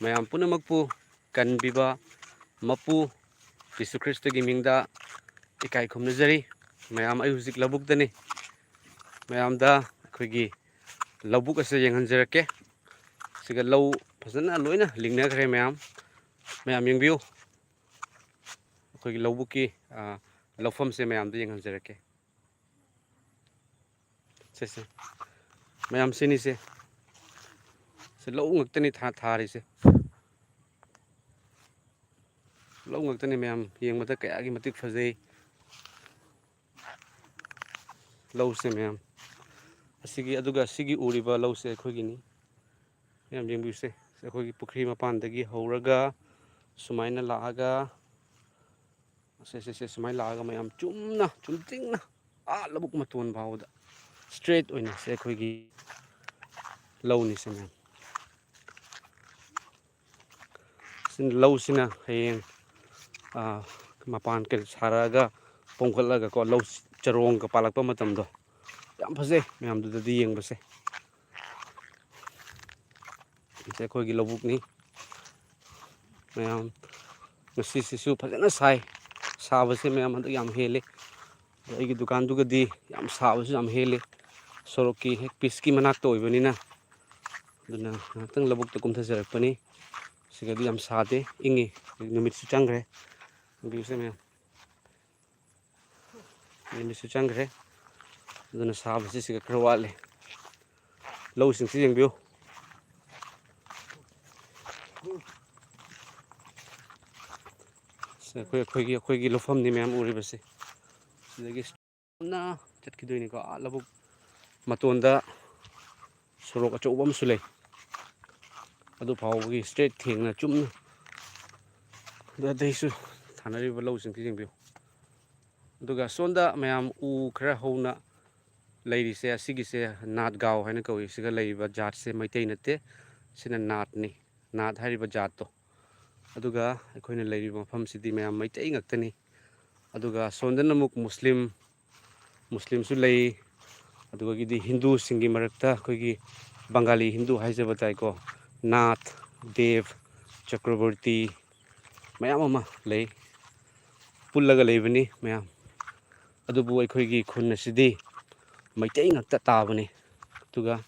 mayam punamakpu Kanbiba Mapu Jesu Christa mingda ikai khumnajari mayam ay huzik labuktani mayamda akhoi labuk ase yenghanjarake siga lau fazana loina lingnakre mayam yengbiu akhoi labuki laufam se mayamda yenghanjarake se mayam sini se lau ngaktani thari se lau ngaktani mayam yengmada kayagi matik fazai lau se mayam asigi aduga asigi uriba lau se akhoi gini mayam yengbiu se akhoi pukhri mapandagi hauraga sumaina laaga se sumaina laaga mayam chumna chumtingna labuk matun bawda straight oina se akhoi lau ni se mayam sin lau sina hayeng mapan ke saraga pongkalaga ko lau charong ka palakpa matamdo yam phase mayam dudadi yengbase se akhoi labuk ni mayam ngasi sisu phajana sai sabase mayam handu yam hele aigi dukan dugadi yam sabasu yam hele soroki hek piski manak to oibanina aduna ngatang labuk ta kumthajarakpani sigadi yam sade ingi numit su changre biuse mayam numit su changre aduna sabase siga khara wale lau sing si yengbiu akhoi lofam ni mayam uribase sidagi na chatkidoini ko labuk matonda sorok achouba amsu lei adu phawgi straight thengna chumna daisu thanariba lau sing si yengbiu aduga sonda mayam u khara hauna leiri asigi se nat gaw haina kawi siga leiba jat se maitai nate sina nat ni nat hariba jat to aduga akoina leiriba mafam sidi mayam maitai ngaktani aduga sondana amuk muslim su lei aduga gidi hindu singi marakta akoigi bangali hindu haijaba tai ko nath dev chakraborty mayam ama lei pullaga leibani mayam adubu akoigi khun asidi maitai ngakta tabani aduga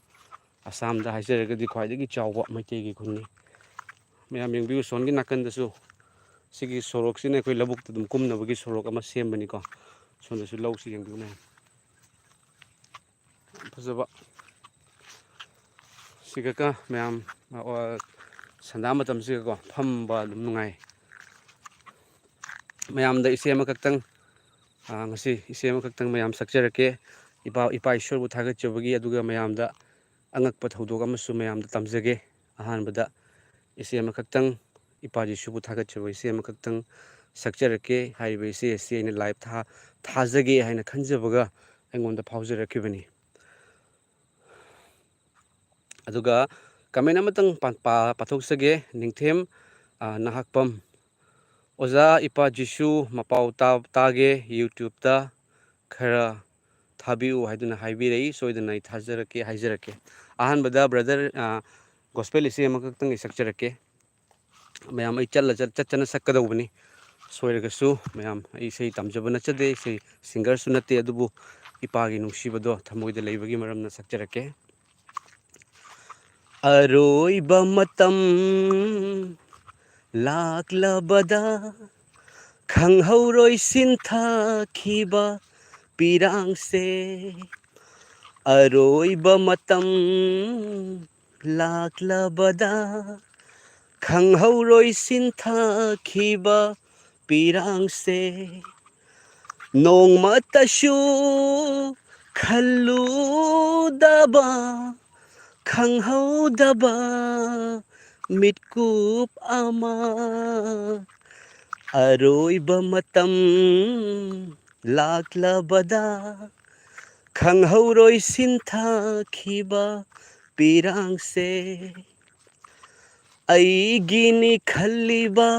asam da haijaragadi khwaidagi chawba maitegi khunni mayam yengbiu songi nakandasu sigi sorok sine akhoi labuk ta dum kumnabagi sorok ama sembani ko sondasu lau si yengbiu mayam fazaba sigaka mayam sanda matam siga ko phamba dum nungai mayam da ise amakakhtang ngasi ise amakakhtang mayam sakjarake ipa ishwar bu thagatchabagi aduga mayamda angakpa thodok amasu mayamda tamjage ahanbada ise amakakhtang ipa Jesu bu thagatchaba ise amakakhtang sakjarake haiba ise aina live thajage haina khanjabaga aingonda phawjarakibani aduga kamena matang pathoksage ningthem nahakpam oza ipa Jesu mapau tage YouTube ta khara thabiu haiduna haibirei soidana thajarake haijarake ahanbada brother gospel ise amakakhtang sakjarake mayam ai chachana sakkadawbani soiragasu mayam ai sei tamjaba nachade sei singer su nate adubu ipagi nungsibado thamoida leibagi maramna sakjarake aroiba matam laklabada khanghauroi sinthakiba pirangse aroiba matam laklabada khanghauroi sinthakiba pirangse nongmatasu khalludaba khanghaudaba mitkup ama aroiba matam laklabada khanghauroi sinthakiba pirangse aigini khaliba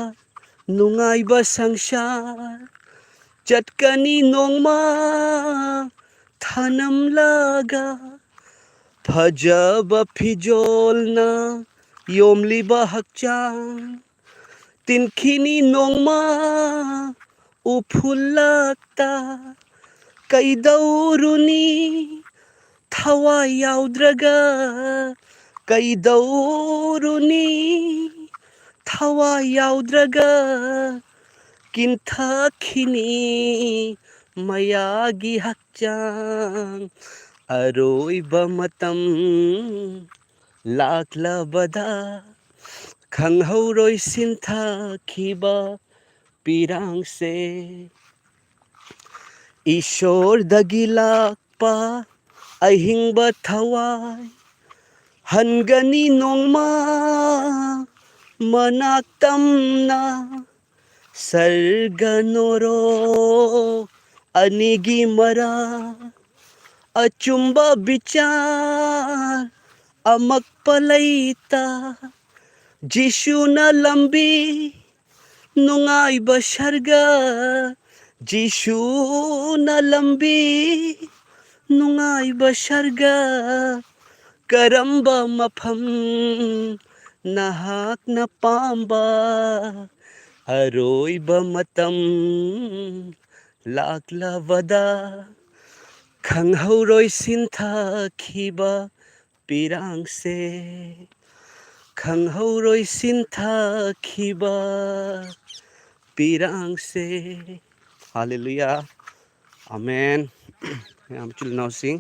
nungaiba sangsar chatkani nongma thanamlaga phajaba phijolna ꯌꯣꯝꯂꯤꯕ ꯍꯛꯆꯥꯡ ꯇꯤꯟꯈꯤꯅꯤ ꯅꯣꯡꯃ ꯎꯐꯨꯜꯂꯛꯇ ꯀꯩꯗꯧꯔꯨꯅꯤ ꯊꯋꯥꯏ ꯌꯥꯎꯗ꯭ꯔꯒ ꯀꯩꯗꯧꯔꯨꯅꯤ ꯊꯋꯥꯏ ꯌꯥꯎꯗ꯭ꯔꯒ ꯀꯤꯟꯊꯈꯤꯅꯤ ꯃꯌꯥꯒꯤ ꯍꯛꯆꯥꯡ ꯑꯔꯣꯏꯕ ꯃꯇꯝ ꯂꯥꯛꯂꯕꯗ ꯈꯪꯍꯧꯔꯣꯏ ꯁꯤꯟꯊꯈꯤꯕ ꯄꯤꯔꯥꯡꯁꯦ ꯏꯁꯣꯔꯗꯒꯤ ꯂꯥꯛꯄ ꯑꯍꯤꯡꯕ ꯊꯋꯥꯏ ꯍꯟꯒꯅꯤ ꯅꯣꯡꯃ ꯃꯅꯥꯛ ꯇꯝꯅ ꯁꯔꯒ ꯅꯣꯔꯣꯛ ꯑꯅꯤꯒꯤ ꯃꯔꯛ ꯑꯆꯨꯝꯕ ꯕꯤꯆꯥꯔ ꯑꯃꯛꯄ ꯂꯩꯇ ꯖꯤꯁꯨꯅ ꯂꯝꯕꯤ ꯅꯨꯡꯉꯥꯏꯕ ꯁꯔꯒ ꯖꯤꯁꯨꯅ ꯂꯝꯕꯤ ꯅꯨꯡꯉꯥꯏꯕ ꯁꯔꯒ ꯀꯔꯝꯕ ꯃꯐꯝ ꯅꯍꯥꯛꯅ ꯄꯥꯝꯕ ꯑꯔꯣꯏꯕ ꯃꯇꯝ ꯂꯥꯛꯂꯕꯗ ꯈꯪꯍꯧꯔꯣꯏ ꯁꯤꯟꯊꯈꯤꯕ ꯄꯤꯔꯥꯡꯁꯦ ꯈꯪꯍꯧꯔꯣꯏ ꯁꯤꯟꯊꯈꯤꯕ ꯄꯤꯔꯥꯡꯁꯦ ꯍꯜꯂꯦꯂꯨꯌꯥ ꯑꯃꯦꯟ ꯃꯌꯥꯝ ꯏꯆꯤꯜ ꯏꯅꯥꯎꯁꯤꯡ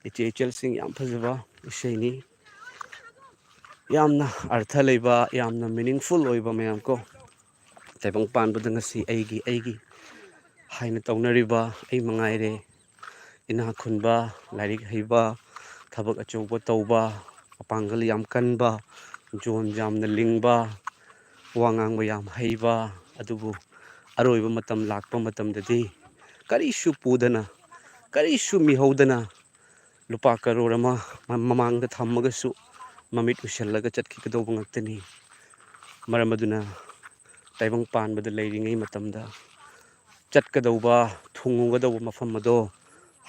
ꯏꯆꯦ ꯏꯆꯜꯁꯤꯡ ꯌꯥꯝ ꯐꯖꯕ ꯏꯁꯩꯅꯤ ꯌꯥꯝꯅ ꯑꯔꯊ ꯂꯩꯕ ꯌꯥꯝꯅ ꯃꯤꯅꯤꯡꯐꯨꯜ ꯑꯣꯏꯕ ꯃꯌꯥꯝ ꯀꯣ ꯇꯥꯏꯕꯪ ꯄꯥꯟꯕꯗ ꯉꯁꯤ ꯑꯩꯒꯤ ꯍꯥꯏꯅ ꯇꯧꯅꯔꯤꯕ ꯑꯩ ꯃꯉꯥꯏꯔꯦ ꯏꯅꯥꯛ ꯈꯨꯟꯕ ꯂꯥꯏꯔꯤꯛ ꯍꯩꯕ ꯊꯕꯛ ꯑꯆꯧꯕ ꯇꯧꯕ ꯃꯄꯥꯡꯒꯜ ꯌꯥꯝ ꯀꯟꯕ ꯖꯣꯟ ꯌꯥꯝꯅ ꯂꯤꯡꯕ ꯋꯥ ꯉꯥꯡꯕ ꯌꯥꯝ ꯍꯩꯕ ꯑꯗꯨꯕꯨ ꯑꯔꯣꯏꯕ ꯃꯇꯝ ꯂꯥꯛꯄ ꯃꯇꯝꯗꯗꯤ ꯀꯔꯤꯁꯨ ꯄꯨꯗꯅ ꯀꯔꯤꯁꯨ ꯃꯤꯍꯧꯗꯅ ꯂꯨꯄꯥ ꯀꯔꯣꯔ ꯑꯃ ꯃꯃꯥꯡꯗ ꯊꯝꯃꯒꯁꯨ ꯃꯃꯤꯠ ꯎꯏꯁꯜꯂꯒ ꯆꯠꯈꯤꯒꯗꯧꯕ ꯉꯥꯛꯇꯅꯤ ꯃꯔꯝ ꯑꯗꯨꯅ ꯇꯥꯏꯕꯪ ꯄꯥꯟꯕꯗ ꯂꯩꯔꯤꯉꯩ ꯃꯇꯝꯗ ꯆꯠꯀꯗꯧꯕ ꯊꯨꯡꯉꯨꯒꯗꯧꯕ ꯃꯐꯝ ꯑꯗꯣ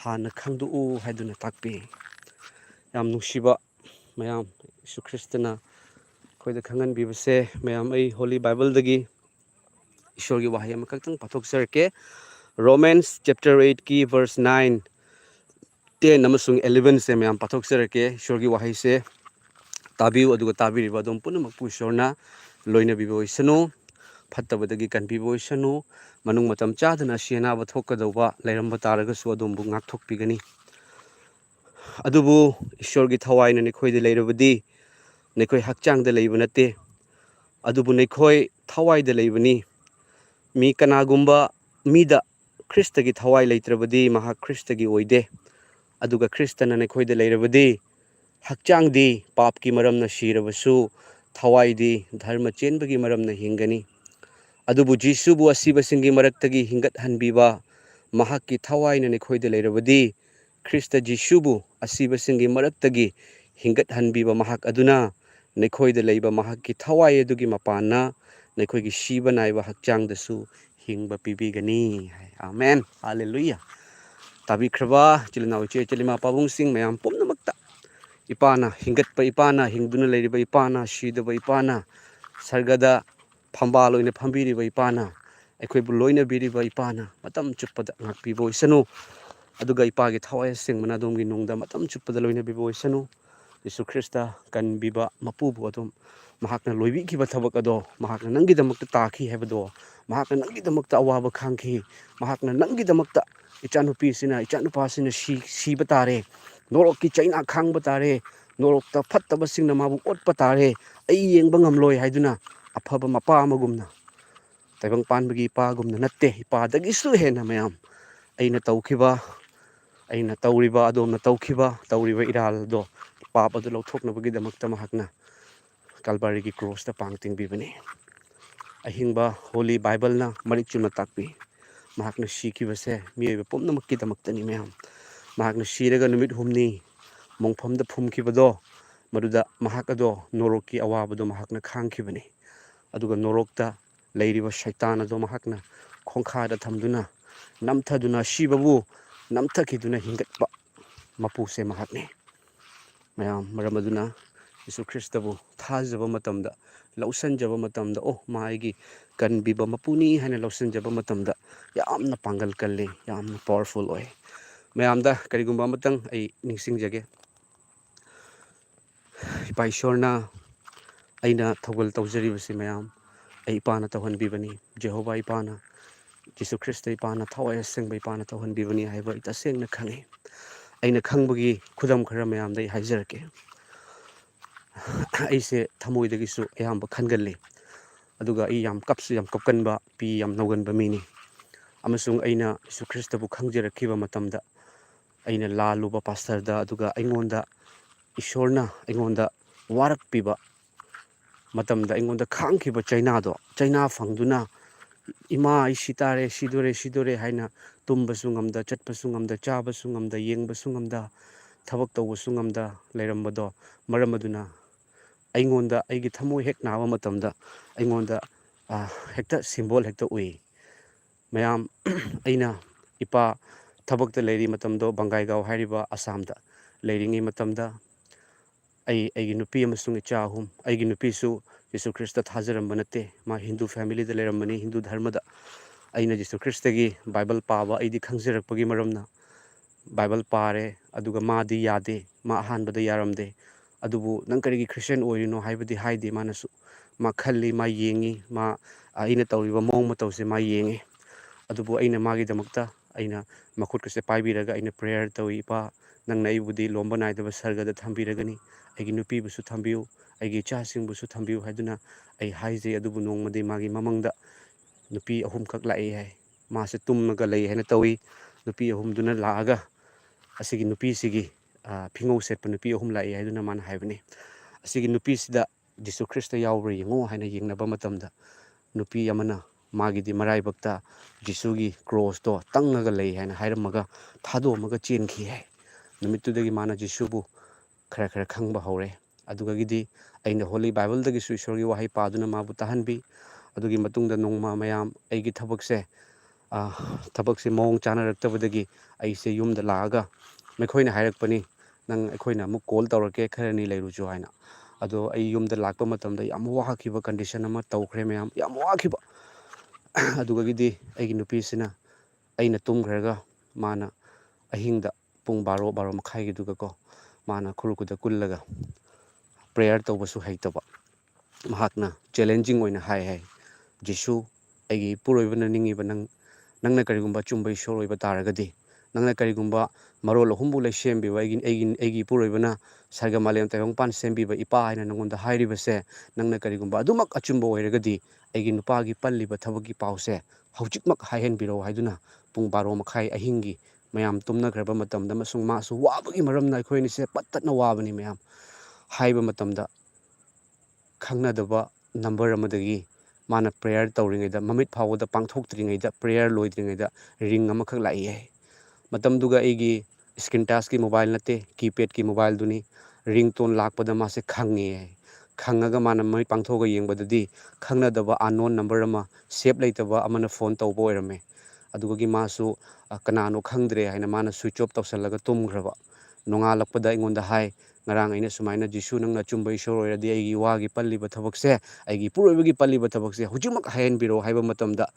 ꯍꯥꯟꯅ ꯈꯪꯗꯣꯛꯎ ꯍꯥꯏꯗꯨꯅ ꯇꯥꯛꯄꯤ ꯌꯥꯝ ꯅꯨꯡꯁꯤꯕ ꯃꯌꯥꯝ ꯌꯦꯁꯨ ꯈ꯭ꯔꯤꯁꯇꯅ ꯑꯩꯈꯣꯏꯗ ꯈꯪꯍꯟꯕꯤꯕꯁꯦ ꯃꯌꯥꯝ ꯑꯩ ꯍꯣꯂꯤ ꯕꯥꯏꯕꯜꯗꯒꯤ ꯏꯁꯣꯔꯒꯤ ꯋꯥꯍꯩ ꯑꯃꯈꯛꯇꯪ ꯄꯥꯊꯣꯛꯆꯔꯛꯀꯦ ꯔꯣꯃꯦꯟꯁ ꯆꯦꯞꯇꯔ 8ꯀꯤ ꯚꯔꯁ 9 10 ꯑꯃꯁꯨꯡ 11ꯁꯦ ꯃꯌꯥꯝ ꯄꯥꯊꯣꯛꯆꯔꯛꯀꯦ ꯏꯁꯣꯔꯒꯤ ꯋꯥꯍꯩꯁꯦ ꯇꯥꯕꯤꯌꯨ ꯑꯗꯨꯒ ꯇꯥꯕꯤꯔꯤꯕ ꯑꯗꯨꯝ ꯄꯨꯝꯅꯃꯛꯄꯨ ꯏꯁꯣꯔꯅ ꯂꯣꯏꯅꯕꯤꯕ ꯑꯣꯏꯁꯅꯨ ꯐꯠꯇꯕꯗꯒꯤ ꯀꯟꯕꯤꯕ ꯑꯣꯏꯁꯅꯨ ꯃꯅꯨꯡ ꯃꯇꯝ ꯆꯥꯗꯅ ꯑꯁꯤ ꯑꯅꯥꯕ ꯊꯣꯛꯀꯗꯧꯕ ꯂꯩꯔꯝꯕ ꯇꯥꯔꯒꯁꯨ ꯑꯗꯣꯝꯕꯨ ꯉꯥꯛꯊꯣꯛꯄꯤꯒꯅꯤ ꯑꯗꯨꯕꯨ ꯏꯁꯣꯔꯒꯤ ꯊꯋꯥꯏꯅ ꯅꯈꯣꯏꯗ ꯂꯩꯔꯕꯗꯤ ꯅꯈꯣꯏ ꯍꯛꯆꯥꯡꯗ ꯂꯩꯕ ꯅꯠꯇꯦ ꯑꯗꯨꯕꯨ ꯅꯈꯣꯏ ꯊꯋꯥꯏꯗ ꯂꯩꯕꯅꯤ ꯃꯤ ꯀꯅꯥꯒꯨꯝꯕ ꯃꯤꯗ ꯈ꯭ꯔꯤꯁꯇꯒꯤ ꯊꯋꯥꯏ ꯂꯩꯇ꯭ꯔꯕꯗꯤ ꯃꯍꯥꯛ ꯈ꯭ꯔꯤꯁꯇꯒꯤ ꯑꯣꯏꯗꯦ ꯑꯗꯨꯒ ꯈ꯭ꯔꯤꯁꯇꯅ ꯅꯈꯣꯏꯗ ꯂꯩꯔꯕꯗꯤ ꯍꯛꯆꯥꯡꯗꯤ ꯄꯥꯞꯀꯤ ꯃꯔꯝꯅ ꯁꯤꯔꯕꯁꯨ ꯊꯋꯥꯏꯗꯤ ꯙꯔꯃ ꯆꯦꯟꯕꯒꯤ ꯃꯔꯝꯅ ꯍꯤꯡꯒꯅꯤ ꯑꯗꯨꯕꯨ ꯖꯤꯁꯨꯕꯨ ꯑꯁꯤꯕꯁꯤꯡꯒꯤ ꯃꯔꯛꯇꯒꯤ ꯍꯤꯡꯒꯠꯍꯟꯕꯤꯕ ꯃꯍꯥꯛꯀꯤ ꯊꯋꯥꯏꯅ ꯅꯈꯣꯏꯗ ꯂꯩꯔꯕꯗꯤ ꯈ꯭ꯔꯤꯁꯇ ꯖꯤꯁꯨꯕꯨ ꯑꯁꯤꯕꯁꯤꯡꯒꯤ ꯃꯔꯛꯇꯒꯤ ꯍꯤꯡꯒꯠꯍꯟꯕꯤꯕ ꯃꯍꯥꯛ ꯑꯗꯨꯅ ꯅꯈꯣꯏꯗ ꯂꯩꯕ ꯃꯍꯥꯛꯀꯤ ꯊꯋꯥꯏ ꯑꯗꯨꯒꯤ ꯃꯄꯥꯟꯅ ꯅꯈꯣꯏꯒꯤ ꯁꯤꯕ ꯅꯥꯏꯕ ꯍꯛꯆꯥꯡꯗꯁꯨ ꯍꯤꯡꯕ ꯄꯤꯕꯤꯒꯅꯤ ꯑꯃꯦꯟ ꯍꯜꯂꯦꯂꯨꯌꯥ ꯇꯥꯕꯤꯈ꯭ꯔꯕ ꯏꯆꯤꯜ ꯏꯅꯥꯎ ꯏꯆꯦ ꯏꯆꯤꯜ ꯏꯃꯥ ꯄꯥꯕꯨꯡꯁꯤꯡ ꯃꯌꯥꯝ ꯄꯨꯝꯅꯃꯛꯇ ꯏꯄꯥꯅ ꯍꯤꯡꯒꯠꯄ ꯏꯄꯥꯅ ꯍꯤꯡꯗꯨꯅ ꯂꯩꯔꯤꯕ ꯏꯄꯥꯅ ꯁꯤꯗꯕ ꯏꯄꯥꯅ ꯁꯔꯒꯗ ꯐꯝꯕꯥꯜ ꯑꯣꯏꯅ ꯐꯝꯕꯤꯔꯤꯕ ꯏꯄꯥꯅ ꯑꯩꯈꯣꯏꯕꯨ ꯂꯣꯏꯅꯕꯤꯔꯤꯕ ꯏꯄꯥꯅ ꯃꯇꯝ ꯆꯨꯞꯄꯗ ꯉꯥꯛꯄꯤꯕ ꯑꯣꯏꯁꯅꯨ ꯑꯗꯨꯒ ꯏꯄꯥꯒꯤ ꯊꯋꯥꯏ ꯑꯁꯦꯡꯕꯅ ꯑꯗꯣꯝꯒꯤ ꯅꯨꯡꯗ ꯃꯇꯝ ꯆꯨꯞꯄꯗ ꯂꯣꯏꯅꯕꯤꯕ ꯑꯣꯏꯁꯅꯨ ꯌꯦꯁꯨ ꯈ꯭ꯔꯤꯁꯇ ꯀꯟꯕꯤꯕ ꯃꯄꯨꯕꯨ ꯑꯗꯨꯝ ꯃꯍꯥꯛꯅ ꯂꯣꯏꯕꯤꯈꯤꯕ ꯊꯕꯛ ꯑꯗꯣ ꯃꯍꯥꯛꯅ ꯅꯪꯒꯤꯗꯃꯛꯇ ꯇꯥꯈꯤ ꯍꯥꯏꯕꯗꯣ ꯃꯍꯥꯛꯅ ꯅꯪꯒꯤꯗꯃꯛꯇ ꯑꯋꯥꯕ ꯈꯥꯡꯈꯤ ꯃꯍꯥꯛꯅ ꯅꯪꯒꯤꯗꯃꯛꯇ ꯏꯆꯥꯅꯨꯄꯤꯁꯤꯅ ꯏꯆꯥꯅꯨꯄꯥꯁꯤꯅ ꯁꯤꯕ ꯇꯥꯔꯦ ꯅꯣꯔꯣꯛꯀꯤ ꯆꯩꯅꯥ ꯈꯥꯡꯕ ꯇꯥꯔꯦ ꯅꯣꯔꯣꯛꯇ ꯐꯠꯇꯕꯁꯤꯡꯅ ꯃꯥꯕꯨ ꯑꯣꯠꯄ ꯇꯥꯔꯦ ꯑꯩ ꯌꯦꯡꯕ ꯉꯝꯂꯣꯏ ꯍꯥꯏꯗꯨꯅ ꯑꯐꯕ ꯃꯄꯥ ꯑꯃꯒꯨꯝꯅ ꯇꯥꯏꯕꯪ ꯄꯥꯟꯕꯒꯤ ꯏꯄꯥꯒꯨꯝꯅ ꯅꯠꯇꯦ ꯏꯄꯥꯗꯒꯤꯁꯨ ꯍꯦꯟꯅ ꯃꯌꯥꯝ ꯑꯩꯅ ꯇꯧꯈꯤꯕ ꯑꯩꯅ ꯇꯧꯔꯤꯕ ꯑꯗꯣꯝꯅ ꯇꯧꯈꯤꯕ ꯇꯧꯔꯤꯕ ꯏꯔꯥꯜꯗꯣ ꯄꯥꯞ ꯑꯗꯨ ꯂꯧꯊꯣꯛꯅꯕꯒꯤꯗꯃꯛꯇ ꯃꯍꯥꯛꯅ ꯀꯜꯕꯥꯔꯤꯒꯤ ꯀ꯭ꯔꯣꯁꯇ ꯄꯥꯡ ꯇꯤꯡꯕꯤꯕꯅꯤ ꯑꯍꯤꯡꯕ ꯍꯣꯂꯤ ꯕꯥꯏꯕꯜꯅ ꯃꯔꯤꯛ ꯆꯨꯝꯅ ꯇꯥꯛꯄꯤ ꯃꯍꯥꯛꯅ ꯁꯤꯈꯤꯕꯁꯦ ꯃꯤꯑꯣꯏꯕ ꯄꯨꯝꯅꯃꯛꯀꯤꯗꯃꯛꯇꯅꯤ ꯃꯌꯥꯝ ꯃꯍꯥꯛꯅ ꯁꯤꯔꯒ ꯅꯨꯃꯤꯠ 6ꯅꯤ ꯃꯣꯡꯐꯝꯗ ꯐꯨꯝꯈꯤꯕꯗꯣ ꯃꯗꯨꯗ ꯃꯍꯥꯛ ꯑꯗꯣ ꯅꯣꯔꯣꯛꯀꯤ ꯑꯋꯥꯕꯗꯣ ꯃꯍꯥꯛꯅ ꯈꯥꯡꯈꯤꯕꯅꯤ ꯑꯗꯨꯒ ꯅꯣꯔꯣꯛꯇ ꯂꯩꯔꯤꯕ ꯁꯩꯇꯥꯟ ꯑꯗꯣ ꯃꯍꯥꯛꯅ ꯈꯣꯡꯈꯥꯗ ꯊꯝꯗꯨꯅ ꯅꯝꯊꯗꯨꯅ ꯁꯤꯕꯕꯨ ꯅꯝꯊꯈꯤꯗꯨꯅ ꯍꯤꯡꯒꯠꯄ ꯃꯄꯨꯁꯦ ꯃꯍꯥꯛꯅꯤ ꯃꯌꯥꯝ ꯃꯔꯝ ꯑꯗꯨꯅ Jesu Christabu thajaba matamda lausanjaba matamda ma aigi Kanbiba Mapuni haina lausanjaba matamda yamna pangal kalle yamna powerful oy mayamda karigumba matang ai ningsingjage ipa ishorna aina thogol tawjaribasi mayam ai ipana tawhanbibani Jehova ipana Jesu Christa ipana thawai asengba ipana tawhanbibani haiba itasengna khangi aina khangbugi khudam khara mayamda ai haijarake aise thamoidagisu ayamba khangalli aduga ai yam kapkanba pi yam nauganba mini amasung aina Jesu Christabu khangjarakhiba matamda aina laluba pastorda aduga aingonda ishorna aingonda warakpiba matamda aingonda khangkhiba chaina fangduna ima isitare sidore haina tumbasu ngamda chatpasu ngamda chabasu ngamda yengbasu ngamda thabak tawbasu ngamda leirambado maram aduna aingonda aigi thamoi hek naba matamda aingonda hekta symbol hekta ui mayam aina ipa thabakta leiri matamdo bangaigao hairiba asamda leiringi matamda aigi nupi amasung icha ahum aigi nupisu Jesu Christa thajaramba nate ma Hindu family da leirambani Hindu dharmada aina Jesu Christa gi Bible paba aidi khangjarakpagi maramna Bible pare aduga madi yade ma ahanbada yaramde adubu nang karigi Christian oirino haibadi haide manasu ma khalli ma yengi ma aina tawriba mong matawse ma yengi adubu aina magi damakta aina makhut kase paibiraga aina prayer tawi ipa nangna ibudi lomba naidaba sargada thambiragani aigi nupi busu thambiu aigi chasing busu thambiu haiduna ai haije adubu nongmadi magi mamangda nupi ahum khak lai hai mase tumnaga lei haina tawi nupi ahum duna laaga asigi nupi sigi phingau setpa nupi ahum lai haiduna man haibani asigi nupi sida Jesu Christa yawbra yengo haina yengnaba matamda nupi amana magidi maraibakta Jesugi cross to tangaga lei haina hairamaga thadomaga chenkhi hai numitudagi mana Jesubu khara khangba hore adugagidi aina Holy Bible dagi Scriptural wahai paduna mabu tahanbi adugi matungda nongma mayam aigi thabakse mawong chanaraktabadagi aise yumda laaga mekhoina hairakpani nang ekhoina amuk call tawrake kharani leiruju haina ado ai yumda lakpa matamda yam wakhiba condition ama tawkhre mayam yam wakhiba adugagidi aigi nupisina aina tumkhraga mana ahingda pung 12 makhai giduga ko mana khurukuda kullaga prayer tawbasu haitaba mahakna challenging oina hai Jesu aigi puroibana ningiba nangna karigumba chumbai shoroiba taragadi nangna karigumba marol humbu lai sembiba aigi puroibana sarga malem tayongpan sembiba ipa haina nangonda hairibase nangna karigumba adumak achumba oiragadi aigi nupagi palliba thabagi pause hauchikmak haihenbiro haiduna pung 12 makhai ahingi mayam tumna graba matamda masung masu wabagi maramna aikoini se pattatna wabani mayam haiba matamda khangnadaba number amadagi mana prayer tawringaida mamit phawada pangthoktringaida prayer loidringaida ring amakhak lai hai matamduga aigi screen touch ki mobile nate keypad ki mobile duni ringtone lakpada mase khange khangaga mana mai pangthoga yengbadadi khangnadaba unknown number ama save laitaba amana phone tawbo oirame adugagi masu kanano khangdre haina mana switch off tawsallaga tumgraba nongalakpada ingonda hai ngarang aina sumaina Jesu nangna chumba isor oiradi aigi wagi palliba thabakse aigi puroibagi palliba thabakse hujimak hayenbiro haiba matamda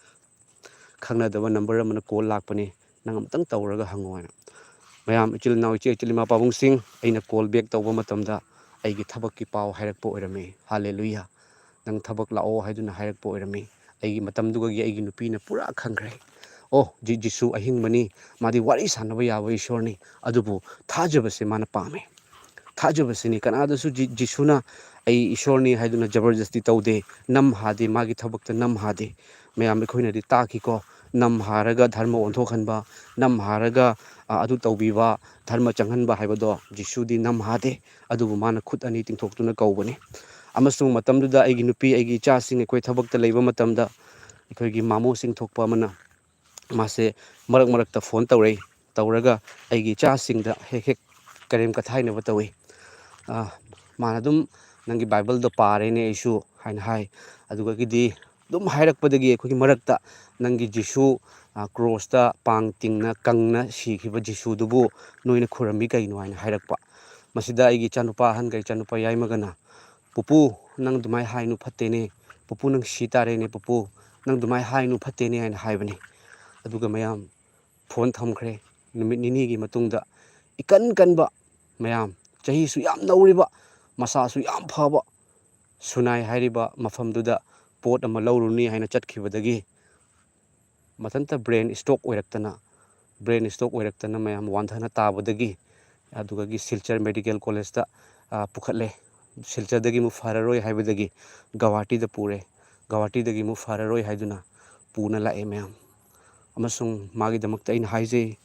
khangnadaba number amana call lakpani nang amtang tawraga hangoina mayam ichil naw iche ichilima pabungsing aina call back tawba matamda aigi thabakki paw hairakpa oirame hallelujah nang thabak lao haiduna hairakpa oirame aigi matamdugagi aigi nupina pura khangkhre Jesu ahingbani madi wari sanaba yaba ishorni adubu thajabase mana pame thajabasini kanadasu Jesuna ai ishorni haiduna jabarjasti tawde nam hade magi thabakta nam hade mayam ekhoina di taki ko nam haraga dharma onthokhanba nam haraga adu tawbiba dharma changhanba haibado Jesu di nam hade adubu mana khut ani tingthoktuna kaubani amasung matamduda aigi nupi aigi chasing ekoi thabakta leiba matamda ekoigi mamo sing thokpa mana mase marakta phone tawraga aigi chasingda hek karem kathaina batawi mana dum nangi Bible do parene isu haina hai adugagidi dum hairakpadagi ekoigi marakta nangi Jesu cross ta pang tingna kangna sikhiba Jesu dubu noina khurami kaino haina hairakpa ꯃꯁꯤꯗ ꯑꯩꯒꯤ ꯏꯆꯥꯅꯨꯄꯥ ꯑꯍꯟꯒ ꯏꯆꯥꯅꯨꯄꯥ ꯌꯥꯏꯃꯒꯅ ꯄꯨꯄꯨ ꯅꯪ ꯑꯗꯨꯃꯥꯏꯅ ꯍꯥꯏꯅꯨ ꯐꯠꯇꯦꯅꯦ, ꯄꯨꯄꯨ ꯅꯪ ꯁꯤ ꯇꯥꯔꯦꯅꯦ, ꯄꯨꯄꯨ ꯅꯪ ꯑꯗꯨꯃꯥꯏꯅ ꯍꯥꯏꯅꯨ ꯐꯠꯇꯦꯅꯦ ꯍꯥꯏꯅ ꯍꯥꯏꯕꯅꯤ. ꯑꯗꯨꯒ ꯃꯌꯥꯝ ꯐꯣꯟ ꯊꯝꯈ꯭ꯔꯦ. ꯅꯨꯃꯤꯠ ꯅꯤꯅꯤꯒꯤ ꯃꯇꯨꯡꯗ ꯏꯀꯟ ꯀꯟꯕ ꯃꯌꯥꯝ, ꯆꯍꯤꯁꯨ ꯌꯥꯝ ꯅꯧꯔꯤꯕ, ꯃꯁꯥꯁꯨ ꯌꯥꯝ ꯐꯕ ꯁꯨꯅꯥꯏ ꯍꯥꯏꯔꯤꯕ ꯃꯐꯝꯗꯨꯗ ꯄꯣꯠ ꯑꯃ ꯂꯧꯔꯨꯅꯤ ꯍꯥꯏꯅ ꯆꯠꯈꯤꯕꯗꯒꯤ ꯃꯊꯟꯇ ꯕ꯭ꯔꯦꯟ ꯏꯁꯇ꯭ꯔꯣꯛ ꯑꯣꯏꯔꯛꯇꯅ ꯃꯌꯥꯝ ꯋꯥꯟꯊꯅ ꯇꯥꯕꯗꯒꯤ ꯑꯗꯨꯒꯤ ꯁꯤꯜꯆꯔ ꯃꯦꯗꯤꯀꯦꯜ ꯀꯣꯂꯦꯖꯇ ꯄꯨꯈꯠꯂꯦ. ꯁꯤꯜꯆꯔꯗꯒꯤ ꯑꯃꯨꯛ ꯐꯔꯔꯣꯏ ꯍꯥꯏꯕꯗꯒꯤ ꯒꯧꯍꯥꯇꯤꯗ ꯄꯨꯔꯦ. ꯒꯧꯍꯥꯇꯤꯗꯒꯤ ꯑꯃꯨꯛ ꯐꯔꯔꯣꯏ ꯍꯥꯏꯗꯨꯅ ꯄꯨꯅ ꯂꯥꯛꯑꯦ ꯃꯌꯥꯝ. ꯑꯃꯁꯨꯡ ꯃꯥꯒꯤꯗꯃꯛꯇ ꯑꯩꯅ ꯍꯥꯏꯖꯩ,